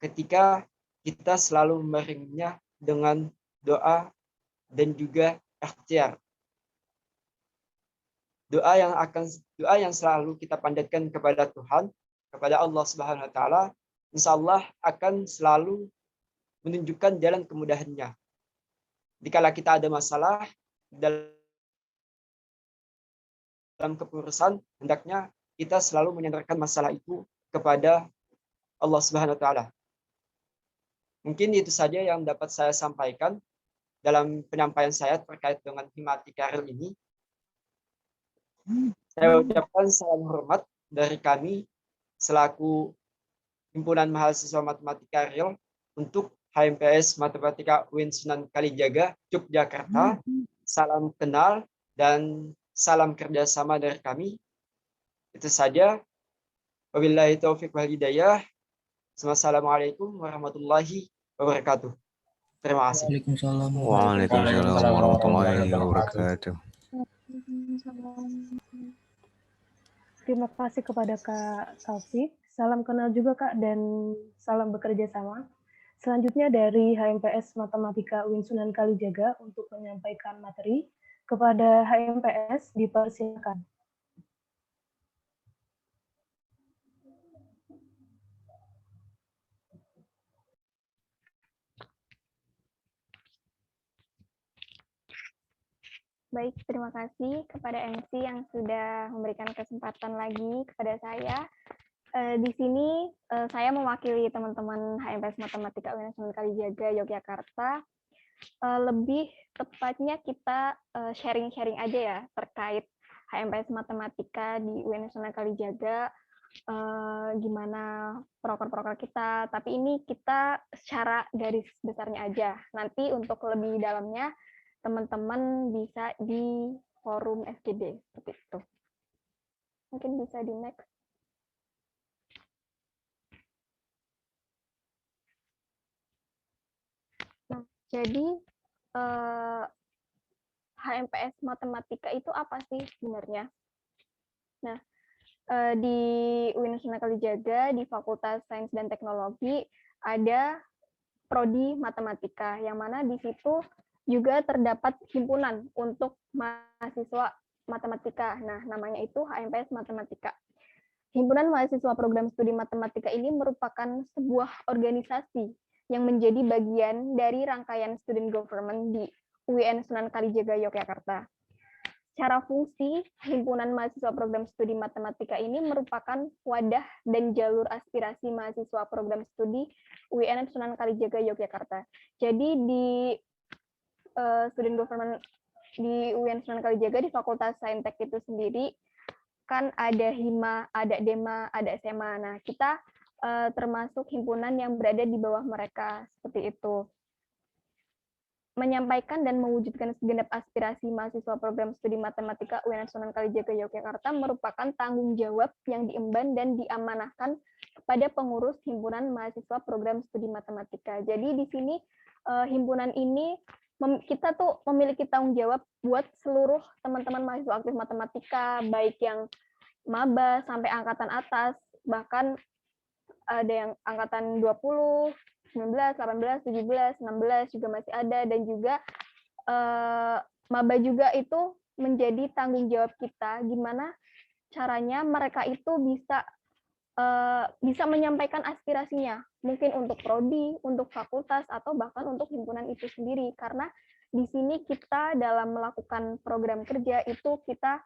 ketika kita selalu mengiringnya dengan doa dan juga ikhtiar. Doa yang selalu kita panjatkan kepada Tuhan, kepada Allah Subhanahu wa taala, insyaallah akan selalu menunjukkan jalan kemudahannya. Dikala kita ada masalah dalam kepengurusan, hendaknya kita selalu menyandarkan masalah itu kepada Allah Subhanahu wa taala. Mungkin itu saja yang dapat saya sampaikan dalam penyampaian saya terkait dengan Himatika Real ini. Saya ucapkan salam hormat dari kami selaku Himpunan Mahasiswa Matematika Real untuk HMPS Matematika UIN Sunan Kalijaga, Yogyakarta. Salam kenal dan salam kerjasama dari kami. Itu saja. Wabillahi taufiq wal hidayah. Wassalamualaikum warahmatullahi wabarakatuh. Terima kasih. Waalaikumsalam warahmatullahi wabarakatuh. Terima kasih kepada Kak Taufik. Salam kenal juga Kak dan salam bekerja sama. Selanjutnya dari HMPS Matematika UIN Sunan Kalijaga untuk menyampaikan materi kepada HMPS dipersilakan. Baik, terima kasih kepada MC yang sudah memberikan kesempatan lagi kepada saya. Di sini saya mewakili teman-teman HMPS Matematika UIN Sunan Kalijaga, Yogyakarta. Lebih tepatnya kita sharing-sharing aja ya terkait HMPS Matematika di UIN Sunan Kalijaga, gimana proker-proker kita. Tapi ini kita secara garis besarnya aja. Nanti untuk lebih dalamnya teman-teman bisa di forum FGD seperti itu. Mungkin bisa di next. Nah, jadi HMPS Matematika itu apa sih sebenarnya? Nah, di UIN Sunan Kalijaga di Fakultas Sains dan Teknologi ada prodi Matematika, yang mana di situ juga terdapat himpunan untuk mahasiswa matematika. Nah, namanya itu HMPS Matematika. Himpunan Mahasiswa Program Studi Matematika ini merupakan sebuah organisasi yang menjadi bagian dari rangkaian student government di UIN Sunan Kalijaga, Yogyakarta. Secara fungsi, Himpunan Mahasiswa Program Studi Matematika ini merupakan wadah dan jalur aspirasi mahasiswa program studi UIN Sunan Kalijaga, Yogyakarta. Jadi di student government di UIN Sunan Kalijaga di Fakultas Saintek itu sendiri kan ada HIMA, ada DEMA, ada SMA. Nah, kita termasuk himpunan yang berada di bawah mereka seperti itu. Menyampaikan dan mewujudkan segenap aspirasi mahasiswa program studi matematika UIN Sunan Kalijaga Yogyakarta merupakan tanggung jawab yang diemban dan diamanahkan kepada pengurus himpunan mahasiswa program studi matematika. Jadi di sini himpunan ini kita tuh memiliki tanggung jawab buat seluruh teman-teman mahasiswa aktif matematika, baik yang maba sampai angkatan atas, bahkan ada yang angkatan 20, 19, 18, 17, 16 juga masih ada, dan juga maba juga itu menjadi tanggung jawab kita gimana caranya mereka itu bisa menyampaikan aspirasinya, mungkin untuk prodi, untuk fakultas, atau bahkan untuk himpunan itu sendiri. Karena di sini kita dalam melakukan program kerja itu kita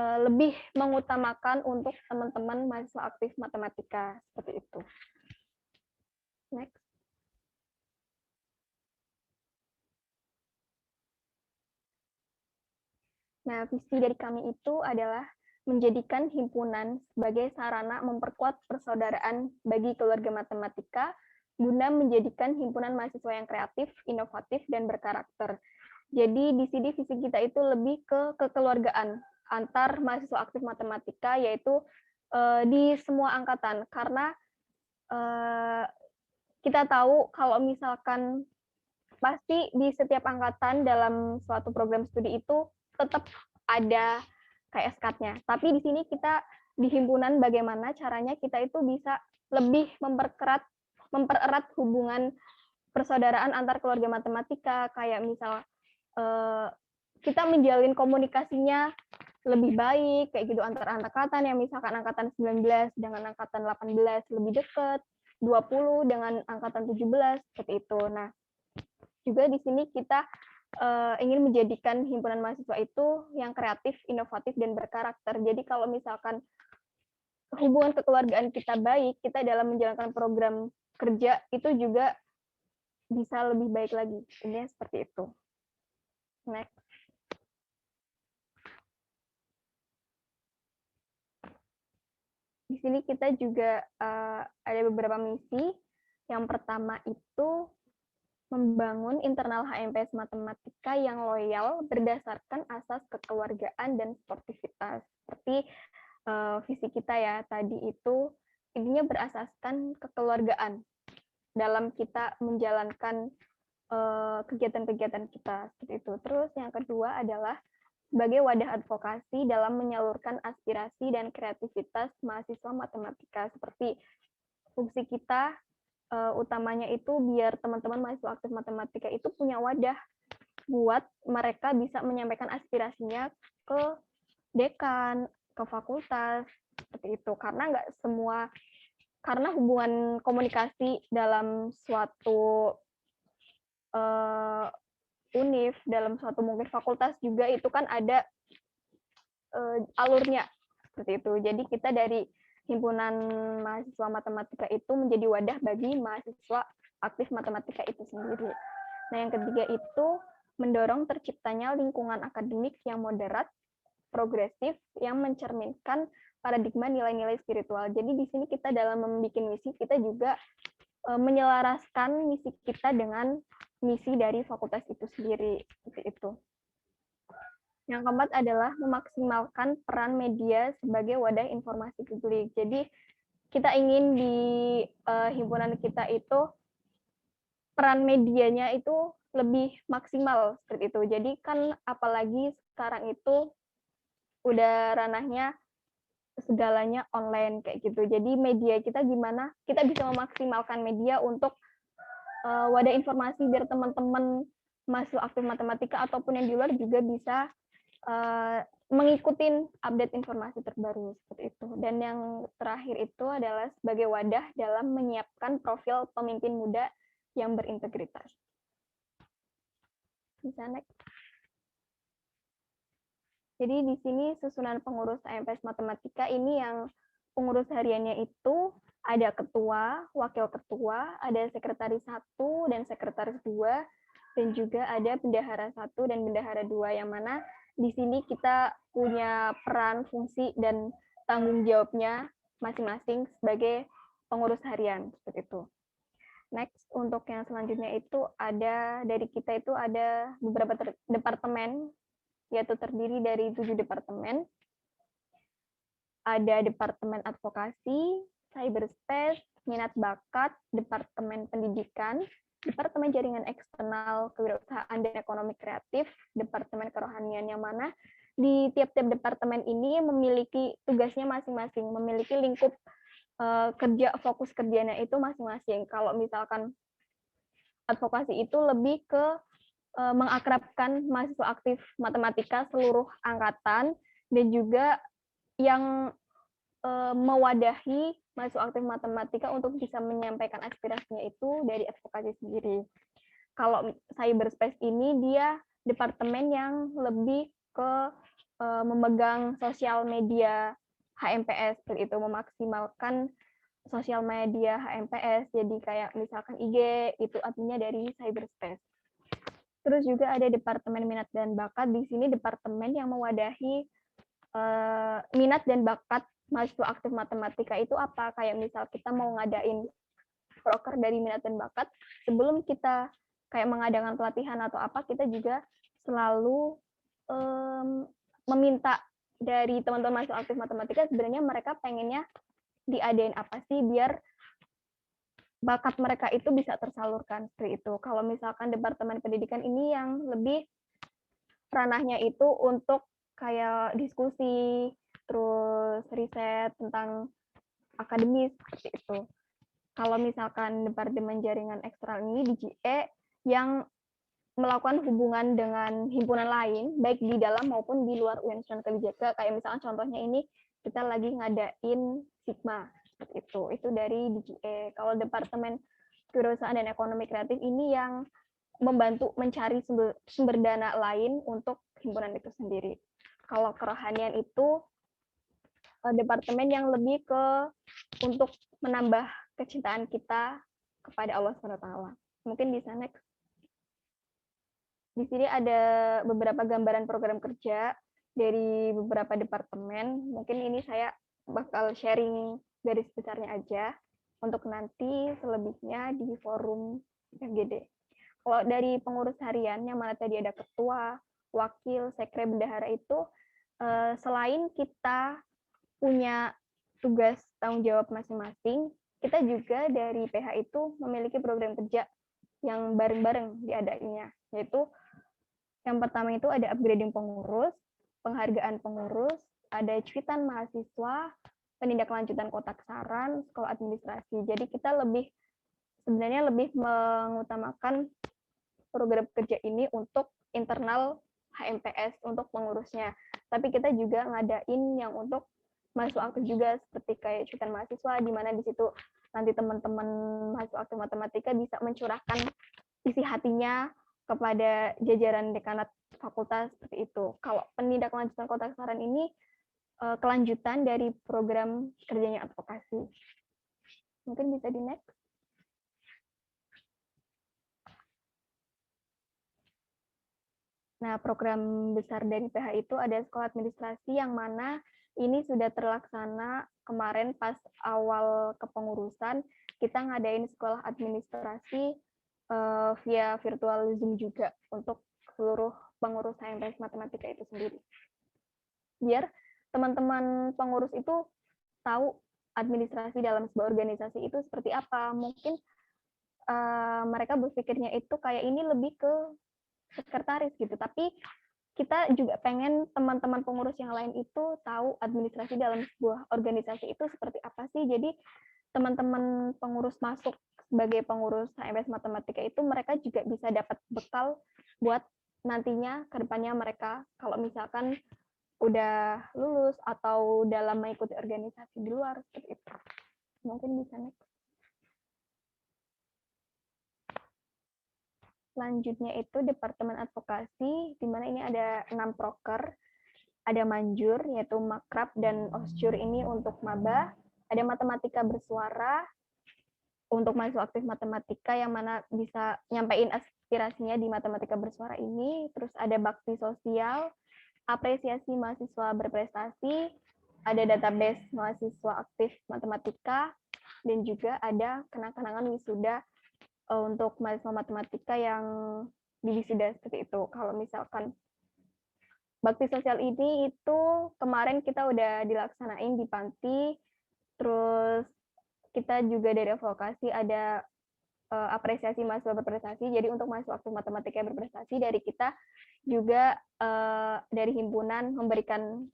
lebih mengutamakan untuk teman-teman mahasiswa aktif matematika, seperti itu. Next. Nah, visi dari kami itu adalah menjadikan himpunan sebagai sarana memperkuat persaudaraan bagi keluarga matematika guna menjadikan himpunan mahasiswa yang kreatif, inovatif, dan berkarakter. Jadi di sini visi kita itu lebih ke kekeluargaan. antar mahasiswa aktif matematika, yaitu di semua angkatan, karena kita tahu kalau misalkan pasti di setiap angkatan dalam suatu program studi itu tetap ada kayak SKAT-nya. Tapi di sini kita di himpunan bagaimana caranya kita itu bisa lebih mempererat hubungan persaudaraan antar keluarga matematika, kayak misal kita menjalin komunikasinya lebih baik kayak gitu antar angkatan, yang misalkan angkatan 19 dengan angkatan 18 lebih dekat, 20 dengan angkatan 17 seperti itu. Nah, juga di sini kita ingin menjadikan himpunan mahasiswa itu yang kreatif, inovatif, dan berkarakter. Jadi kalau misalkan hubungan kekeluargaan kita baik, kita dalam menjalankan program kerja itu juga bisa lebih baik lagi. Ini seperti itu. Next. Di sini kita juga ada beberapa misi. Yang pertama itu membangun internal HMPS Matematika yang loyal berdasarkan asas kekeluargaan dan sportivitas. Seperti visi kita ya tadi itu intinya berasaskan kekeluargaan dalam kita menjalankan kegiatan-kegiatan kita seperti itu. Terus yang kedua adalah sebagai wadah advokasi dalam menyalurkan aspirasi dan kreativitas mahasiswa matematika. Seperti fungsi kita utamanya itu biar teman-teman mahasiswa aktif matematika itu punya wadah buat mereka bisa menyampaikan aspirasinya ke dekan, ke fakultas, seperti itu. Karena hubungan komunikasi dalam suatu univ, dalam suatu mungkin fakultas juga itu kan ada alurnya seperti itu. Jadi kita dari himpunan mahasiswa matematika itu menjadi wadah bagi mahasiswa aktif matematika itu sendiri. Nah, yang ketiga itu mendorong terciptanya lingkungan akademik yang moderat, progresif, yang mencerminkan paradigma nilai-nilai spiritual. Jadi di sini kita dalam membuat misi, kita juga menyelaraskan misi kita dengan misi dari fakultas itu sendiri, seperti itu. Yang keempat adalah memaksimalkan peran media sebagai wadah informasi publik. Jadi kita ingin di himpunan kita itu peran medianya itu lebih maksimal seperti itu. Jadi kan apalagi sekarang itu udah ranahnya segalanya online kayak gitu. Jadi media kita gimana? Kita bisa memaksimalkan media untuk wadah informasi biar teman-teman mahasiswa aktif matematika ataupun yang di luar juga bisa mengikuti update informasi terbaru seperti itu. Dan yang terakhir itu adalah sebagai wadah dalam menyiapkan profil pemimpin muda yang berintegritas. Bisa next. Jadi di sini susunan pengurus HMPS Matematika ini yang pengurus hariannya itu ada ketua, wakil ketua, ada sekretaris 1 dan sekretaris 2, dan juga ada bendahara 1 dan bendahara 2, yang mana di sini kita punya peran, fungsi, dan tanggung jawabnya masing-masing sebagai pengurus harian, seperti itu. Next, untuk yang selanjutnya itu ada, dari kita itu ada beberapa departemen, yaitu terdiri dari 7 departemen. Ada Departemen Advokasi, Cyberspace, Minat Bakat, Departemen Pendidikan, Departemen Jaringan Eksternal, Kewirausahaan dan Ekonomi Kreatif, Departemen Kerohanian, yang mana di tiap-tiap departemen ini memiliki tugasnya masing-masing, memiliki lingkup kerja, fokus kerjanya itu masing-masing. Kalau misalkan advokasi itu lebih ke mengakrabkan mahasiswa aktif matematika seluruh angkatan, dan juga yang mewadahi mahasiswa aktif matematika untuk bisa menyampaikan aspirasinya itu dari advokasi sendiri. Kalau Cyberspace ini dia departemen yang lebih ke memegang sosial media HMPS, itu memaksimalkan sosial media HMPS. Jadi kayak misalkan IG itu adminnya dari Cyberspace. Terus juga ada Departemen Minat dan Bakat. Di sini departemen yang mewadahi minat dan bakat mahasiswa aktif matematika itu apa? Kayak misal kita mau ngadain proker dari minat dan bakat, sebelum kita kayak mengadakan pelatihan atau apa, kita juga selalu meminta dari teman-teman mahasiswa aktif matematika sebenarnya mereka pengennya diadain apa sih biar bakat mereka itu bisa tersalurkan seperti itu. Kalau misalkan departemen pendidikan ini yang lebih ranahnya itu untuk kayak diskusi, terus riset tentang akademis seperti itu. Kalau misalkan departemen jaringan eksternal ini di GE yang melakukan hubungan dengan himpunan lain, baik di dalam maupun di luar UN Kalijaga, kayak misalkan contohnya ini kita lagi ngadain Sigma seperti itu. Itu dari DGE. Kalau departemen kewirausahaan dan ekonomi kreatif ini yang membantu mencari sumber dana lain untuk himpunan itu sendiri. Kalau kerohanian itu departemen yang lebih ke untuk menambah kecintaan kita kepada Allah SWT. Mungkin bisa next. Di sini ada beberapa gambaran program kerja dari beberapa departemen. Mungkin ini saya bakal sharing garis besarnya aja untuk nanti selebihnya di forum FGD. Kalau dari pengurus harian yang mana tadi ada ketua, wakil, sekre, bendahara itu selain kita punya tugas tanggung jawab masing-masing, kita juga dari PH itu memiliki program kerja yang bareng-bareng diadainya, yaitu yang pertama itu ada upgrading pengurus, penghargaan pengurus, ada cuitan mahasiswa, penindaklanjutan kotak saran, sekolah administrasi. Jadi kita sebenarnya lebih mengutamakan program kerja ini untuk internal HMPS untuk pengurusnya. Tapi kita juga ngadain yang untuk mahasiswa aktif juga, seperti kayak cuitan mahasiswa, di mana di situ nanti teman-teman mahasiswa aktif matematika bisa mencurahkan isi hatinya kepada jajaran dekanat fakultas seperti itu. Kalau penindaklanjutan kotak saran ini kelanjutan dari program kerjanya advokasi. Mungkin bisa di next. Nah, program besar dari PH itu ada sekolah administrasi yang mana ini sudah terlaksana kemarin pas awal kepengurusan, kita ngadain sekolah administrasi via virtual Zoom juga untuk seluruh pengurus HMPS Matematika itu sendiri. Biar teman-teman pengurus itu tahu administrasi dalam sebuah organisasi itu seperti apa. Mungkin mereka berpikirnya itu kayak ini lebih ke sekretaris gitu, tapi kita juga pengen teman-teman pengurus yang lain itu tahu administrasi dalam sebuah organisasi itu seperti apa sih. Jadi teman-teman pengurus masuk sebagai pengurus HMPS Matematika itu mereka juga bisa dapat bekal buat nantinya ke depannya mereka kalau misalkan udah lulus atau dalam mengikuti organisasi di luar seperti itu. Mungkin bisa next. Selanjutnya itu Departemen Advokasi, di mana ini ada 6 proker. Ada Manjur, yaitu Makrab dan Osjur ini untuk maba. Ada Matematika Bersuara, untuk mahasiswa aktif matematika yang mana bisa nyampein aspirasinya di Matematika Bersuara ini. Terus ada Bakti Sosial, Apresiasi Mahasiswa Berprestasi, ada Database Mahasiswa Aktif Matematika, dan juga ada Kenang-kenangan Wisuda untuk mahasiswa matematika yang di wisuda seperti itu. Kalau misalkan bakti sosial ini itu kemarin kita udah dilaksanain di Panti, terus kita juga dari advokasi ada apresiasi mahasiswa berprestasi. Jadi untuk mahasiswa aktif matematika yang berprestasi dari kita juga dari himpunan memberikan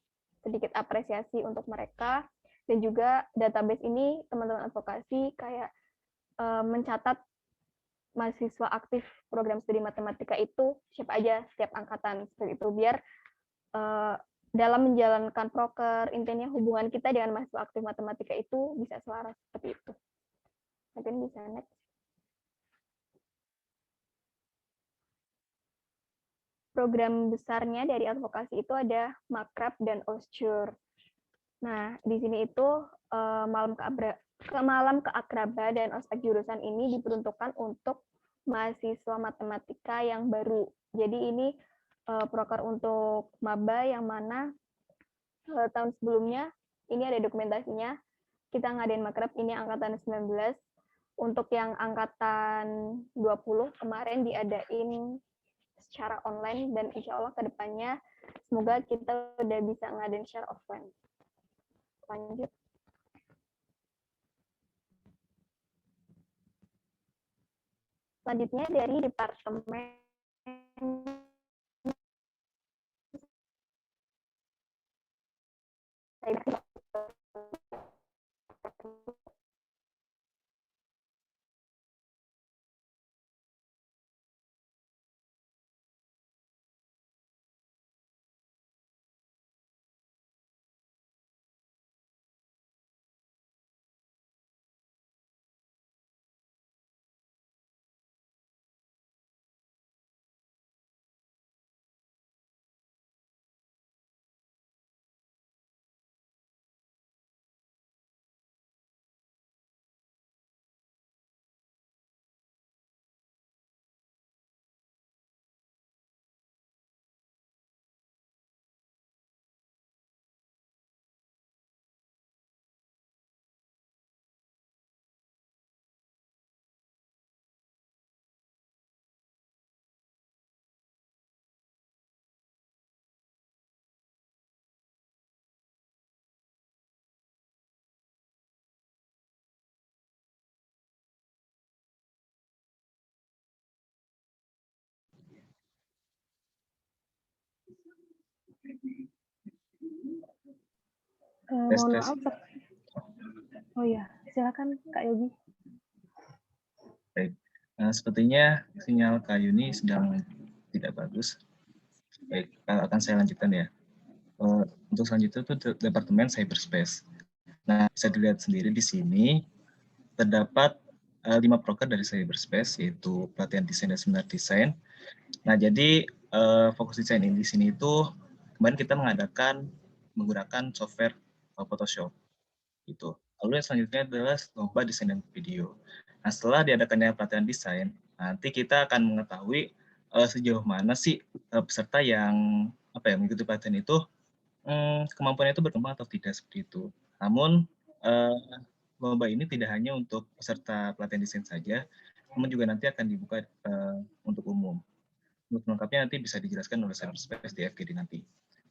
sedikit apresiasi untuk mereka, dan juga database ini teman-teman advokasi kayak mencatat mahasiswa aktif program studi matematika itu siapa aja setiap angkatan seperti itu, biar dalam menjalankan proker intinya hubungan kita dengan mahasiswa aktif matematika itu bisa selaras seperti itu. Mungkin bisa next. Program besarnya dari advokasi itu ada Makrab dan Osjur. Nah, di sini itu malam keakraba dan ospek jurusan ini diperuntukkan untuk mahasiswa matematika yang baru. Jadi ini proker untuk maba yang mana tahun sebelumnya ini ada dokumentasinya. Kita ngadain makrab ini angkatan 19. Untuk yang angkatan 20 kemarin diadain secara online, dan insya Allah kedepannya Semoga kita udah bisa ngadain share offline. Lanjut. Selanjutnya dari Departemen Mohon maaf. Oh ya, silakan Kak Yogi. Baik, sepertinya sinyal Kak Yuni sedang tidak bagus. Baik, akan saya lanjutkan ya. Untuk selanjutnya itu Departemen Cyberspace. Nah, bisa dilihat sendiri di sini terdapat 5 proker dari Cyberspace, yaitu pelatihan desain dan seminar desain. Nah, jadi fokus desain ini di sini itu kemarin kita menggunakan software Photoshop. Gitu. Lalu yang selanjutnya adalah lomba desain dan video. Nah, setelah diadakannya pelatihan desain, nanti kita akan mengetahui sejauh mana sih peserta yang mengikuti pelatihan itu kemampuannya itu berkembang atau tidak seperti itu. Namun lomba ini tidak hanya untuk peserta pelatihan desain saja, namun juga nanti akan dibuka untuk umum. Untuk lengkapnya nanti bisa dijelaskan oleh Cyberspace di FGD nanti.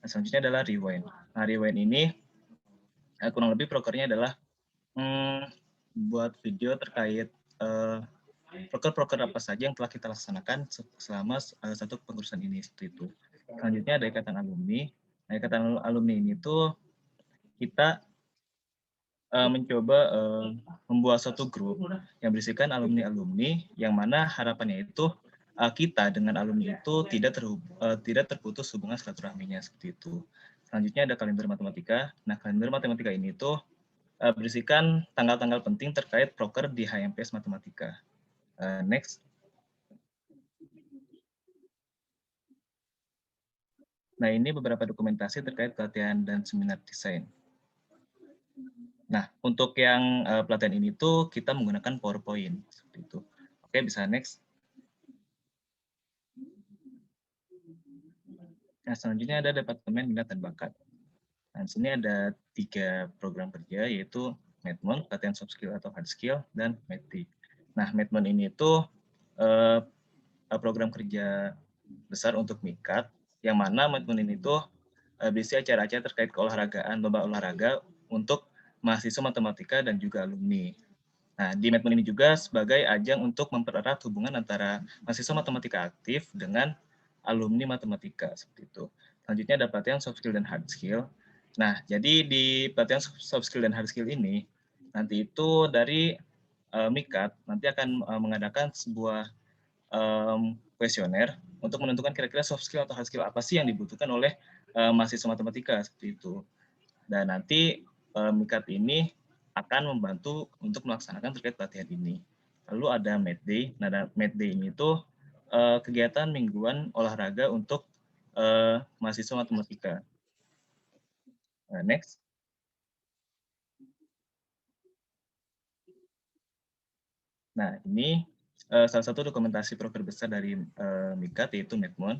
Nah, selanjutnya adalah Rewind. Nah, Rewind ini kurang lebih prokernya adalah buat video terkait proker-proker apa saja yang telah kita laksanakan selama satu pengurusan ini seperti itu. Selanjutnya ada ikatan alumni. Nah, ikatan alumni ini tuh kita mencoba membuat suatu grup yang berisikan alumni-alumni yang mana harapannya itu kita dengan alumni itu tidak terputus hubungan silaturahminya seperti itu. Selanjutnya ada kalender matematika. Nah, kalender matematika ini tuh berisikan tanggal-tanggal penting terkait proker di HMPS Matematika. Next. Nah, ini beberapa dokumentasi terkait pelatihan dan seminar desain. Nah, untuk yang pelatihan ini tuh kita menggunakan PowerPoint seperti itu. Oke, bisa next. Nah, selanjutnya ada Departemen Minat dan Bakat. Nah, di sini ada 3 program kerja, yaitu Medmon, pelatihan soft skill atau hard skill, dan MEDDI. Nah, Medmon ini tuh program kerja besar untuk MIKAT, yang mana Medmon ini tuh berisi acara-acara terkait keolahragaan, lomba olahraga untuk mahasiswa matematika dan juga alumni. Nah, di Medmon ini juga sebagai ajang untuk mempererat hubungan antara mahasiswa matematika aktif dengan alumni matematika, seperti itu. Selanjutnya ada pelatihan soft skill dan hard skill. Nah, jadi di pelatihan soft skill dan hard skill ini, nanti itu dari MIKAT nanti akan mengadakan sebuah kuesioner untuk menentukan kira-kira soft skill atau hard skill apa sih yang dibutuhkan oleh mahasiswa matematika, seperti itu. Dan nanti MIKAT ini akan membantu untuk melaksanakan terkait pelatihan ini. Lalu ada MEDDAY. Nah, MEDDAY ini tuh kegiatan mingguan olahraga untuk mahasiswa matematika. Next. Nah, ini salah satu dokumentasi proker besar dari MIKAT, yaitu Medmon.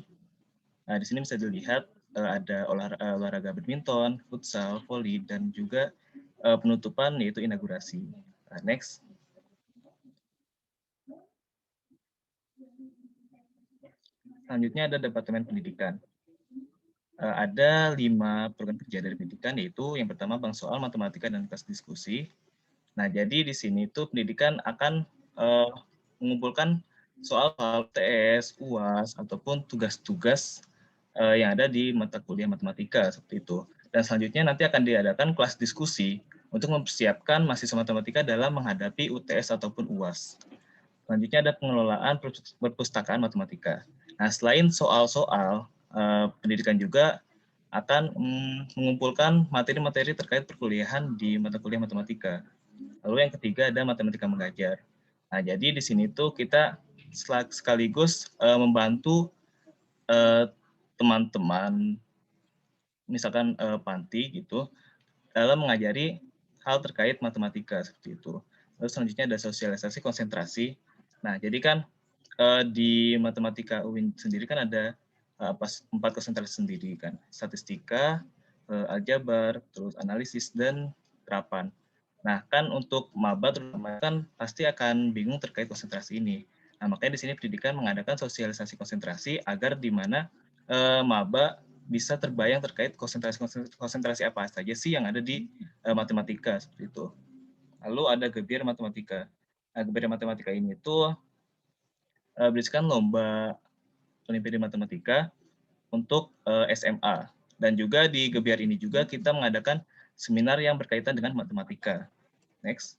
Nah, di sini bisa dilihat ada olahraga badminton, futsal, voli, dan juga penutupan yaitu inaugurasi. Next. Selanjutnya ada Departemen Pendidikan. ada 5 program kerja dari pendidikan, yaitu yang pertama bank soal, matematika, dan kelas diskusi. Nah, jadi di sini tuh pendidikan akan mengumpulkan soal-soal UTS, UAS, ataupun tugas-tugas yang ada di mata kuliah matematika seperti itu. Dan selanjutnya nanti akan diadakan kelas diskusi untuk mempersiapkan mahasiswa matematika dalam menghadapi UTS ataupun UAS. Selanjutnya ada pengelolaan perpustakaan matematika. Nah, selain soal-soal, pendidikan juga akan mengumpulkan materi-materi terkait perkuliahan di mata kuliah matematika. Lalu yang ketiga ada matematika mengajar. Nah, jadi di sini tuh kita sekaligus membantu teman-teman, misalkan panti gitu, dalam mengajari hal terkait matematika seperti itu. Lalu selanjutnya ada sosialisasi konsentrasi. Nah, jadi kan di matematika UIN sendiri kan ada 4 konsentrasi sendiri kan, statistika, aljabar, terus analisis, dan terapan. Nah, kan untuk maba terutama kan pasti akan bingung terkait konsentrasi ini. Nah, makanya di sini pendidikan mengadakan sosialisasi konsentrasi agar di mana maba bisa terbayang terkait konsentrasi apa saja sih yang ada di matematika seperti itu. Lalu ada gebiar matematika. Nah, gebiar matematika ini tuh berisikan lomba Olimpiade Matematika untuk SMA. Dan juga di gebiar ini juga kita mengadakan seminar yang berkaitan dengan matematika. Next.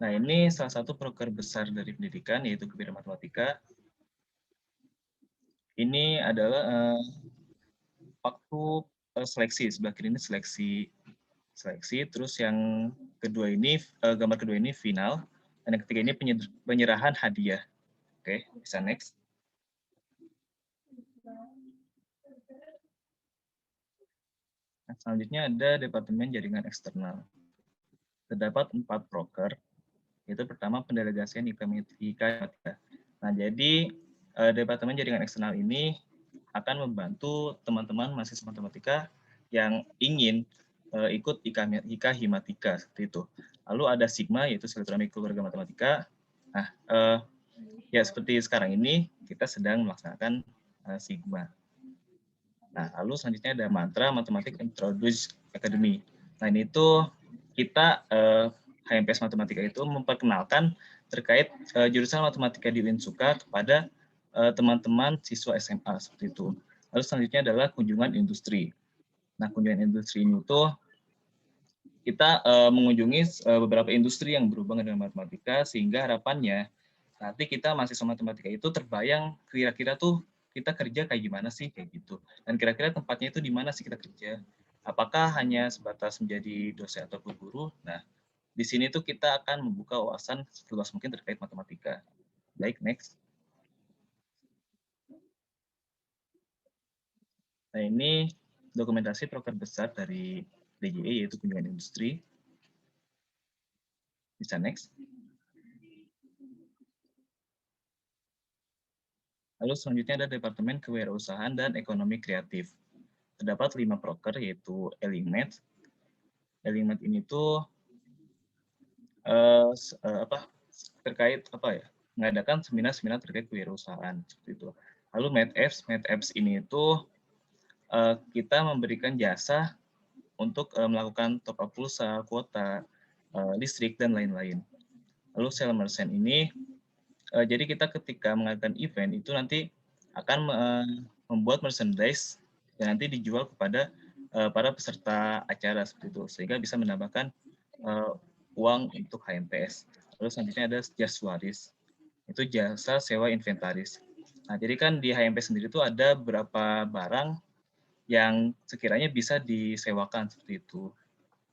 Nah, ini salah satu proker besar dari pendidikan, yaitu gebiar matematika. Ini adalah waktu seleksi. Sebelah kiri ini seleksi. Terus yang kedua ini, gambar kedua ini final. Dan yang ketiga ini penyerahan hadiah. Oke, bisa next. Nah, selanjutnya ada Departemen Jaringan Eksternal. Terdapat 4 proker, yaitu pertama pendelegasian IKA. Nah, jadi Departemen Jaringan Eksternal ini akan membantu teman-teman mahasiswa matematika yang ingin ikut IKA Himatika seperti itu. Lalu ada Sigma, yaitu Silaturahmi Keluarga Matematika. Nah, ya seperti sekarang ini kita sedang melaksanakan Sigma. Nah, lalu selanjutnya ada Mantra Matematik Introduce Academy. Nah, ini tuh kita HMPS Matematika itu memperkenalkan terkait jurusan matematika di Uinsuka kepada teman-teman siswa SMA seperti itu. Lalu selanjutnya adalah kunjungan industri. Nah, kunjungan industri ini tuh kita mengunjungi beberapa industri yang berhubungan dengan matematika, sehingga harapannya nanti kita mahasiswa matematika itu terbayang kira-kira tuh kita kerja kayak gimana sih, kayak gitu. Dan kira-kira tempatnya itu di mana sih kita kerja. Apakah hanya sebatas menjadi dosen atau guru? Nah, di sini tuh kita akan membuka wawasan seluas mungkin terkait matematika. Baik, next. Nah, ini dokumentasi proker besar dari DJE, yaitu kunjungan industri. Bisa next. Lalu selanjutnya ada Departemen Kewirausahaan dan Ekonomi Kreatif. Terdapat 5 proker, yaitu Elingmat. Elingmat ini tuh terkait mengadakan seminar-seminar terkait kewirausahaan seperti itu. Lalu MedApps ini itu kita memberikan jasa untuk melakukan top up pulsa, kuota, listrik, dan lain-lain. Lalu Selmersen ini jadi kita ketika mengadakan event itu nanti akan membuat merchandise yang nanti dijual kepada para peserta acara seperti itu, sehingga bisa menambahkan uang untuk HMPS. Lalu selanjutnya ada Jaswaris, itu jasa sewa inventaris. Nah, jadi kan di HMPS sendiri itu ada beberapa barang yang sekiranya bisa disewakan seperti itu.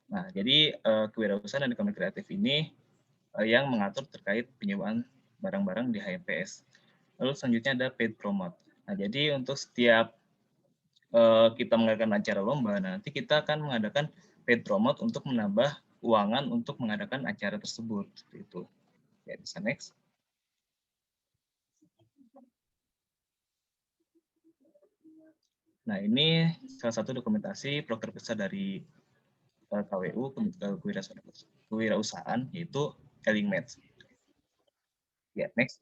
Nah, jadi kewirausahaan dan ekonomi kreatif ini yang mengatur terkait penyewaan barang-barang di HMPS. Lalu selanjutnya ada paid promote. Nah, jadi untuk setiap kita mengadakan acara lomba, nanti kita akan mengadakan paid promote untuk menambah uangan untuk mengadakan acara tersebut. Seperti itu. Ya, bisa next. Nah, ini salah satu dokumentasi proker besar dari KWU, Kewirausahaan, yaitu Elingmat. Ya, next.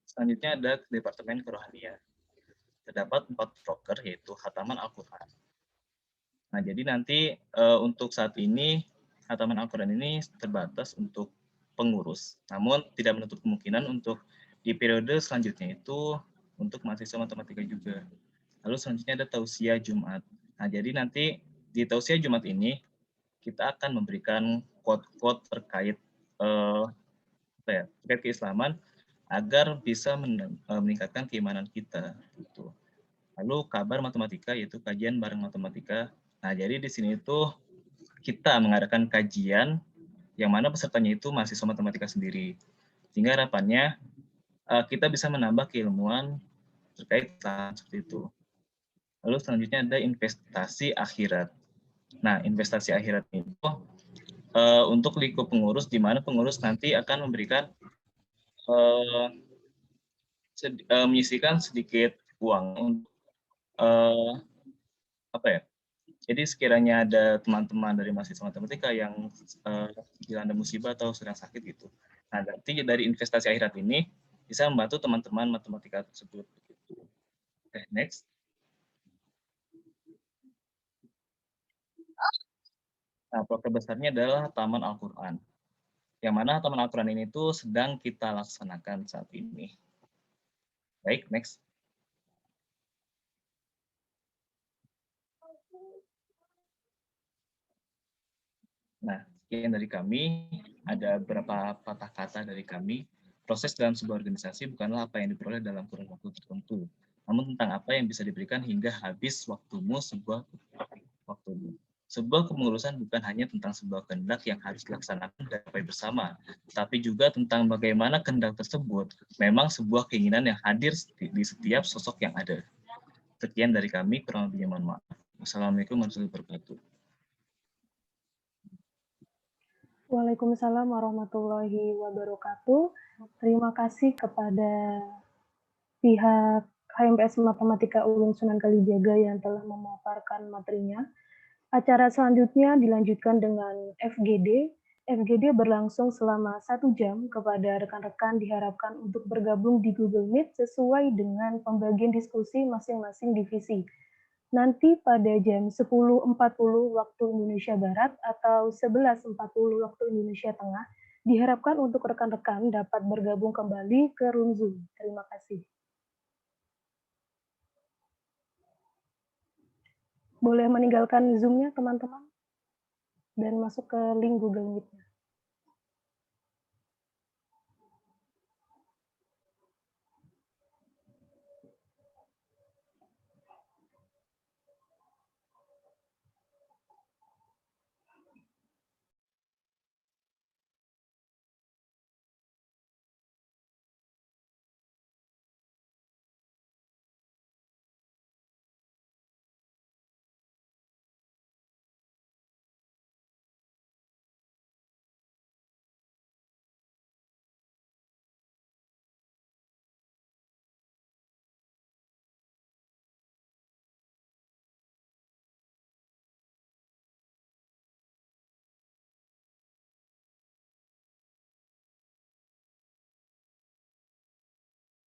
Selanjutnya ada Departemen Kerohanian. Terdapat 4 proker, yaitu Khataman Al-Quran. Nah, jadi nanti untuk saat ini, Khataman Al-Quran ini terbatas untuk pengurus. Namun, tidak menutup kemungkinan untuk di periode selanjutnya itu untuk mahasiswa matematika juga. Lalu selanjutnya ada Tausiah Jumat. Nah, jadi nanti di Tausiah Jumat ini, kita akan memberikan quote-quote terkait terkait keislaman agar bisa meningkatkan keimanan kita. Gitu. Lalu kabar matematika, yaitu kajian bareng matematika. Nah, jadi di sini itu kita mengadakan kajian yang mana pesertanya itu mahasiswa matematika sendiri. Sehingga harapannya kita bisa menambah keilmuan terkait seperti itu. Lalu selanjutnya ada investasi akhirat. Nah, investasi akhirat itu untuk lingkup pengurus, di mana pengurus nanti akan memberikan menyisihkan sedikit uang untuk jadi sekiranya ada teman-teman dari mahasiswa matematika yang dilanda musibah atau sedang sakit gitu. Nah, nanti dari investasi akhirat ini bisa membantu teman-teman matematika tersebut. Oke, next. Nah, proker besarnya adalah Hataman Al-Quran. Yang mana Hataman Al-Quran ini tuh sedang kita laksanakan saat ini. Baik, next. Nah, sekian dari kami. Ada beberapa patah kata dari kami. Proses dalam sebuah organisasi bukanlah apa yang diperoleh dalam kurun waktu tertentu, namun tentang apa yang bisa diberikan hingga habis waktumu waktumu. Sebuah kepengurusan bukan hanya tentang sebuah kehendak yang harus dilaksanakan dan dicapai bersama, tapi juga tentang bagaimana kehendak tersebut memang sebuah keinginan yang hadir di setiap sosok yang ada. Sekian dari kami, kurang lebihnya mohon maaf. Wassalamualaikum warahmatullahi wabarakatuh. Waalaikumsalam warahmatullahi wabarakatuh. Terima kasih kepada pihak HMPS Matematika UIN Sunan Kalijaga yang telah memaparkan materinya. Acara selanjutnya dilanjutkan dengan FGD. FGD berlangsung selama 1 jam. Kepada rekan-rekan diharapkan untuk bergabung di Google Meet sesuai dengan pembagian diskusi masing-masing divisi. Nanti pada jam 10.40 waktu Indonesia Barat atau 11.40 waktu Indonesia Tengah, diharapkan untuk rekan-rekan dapat bergabung kembali ke room Zoom. Terima kasih. Boleh meninggalkan Zoom-nya, teman-teman, dan masuk ke link Google Meet-nya.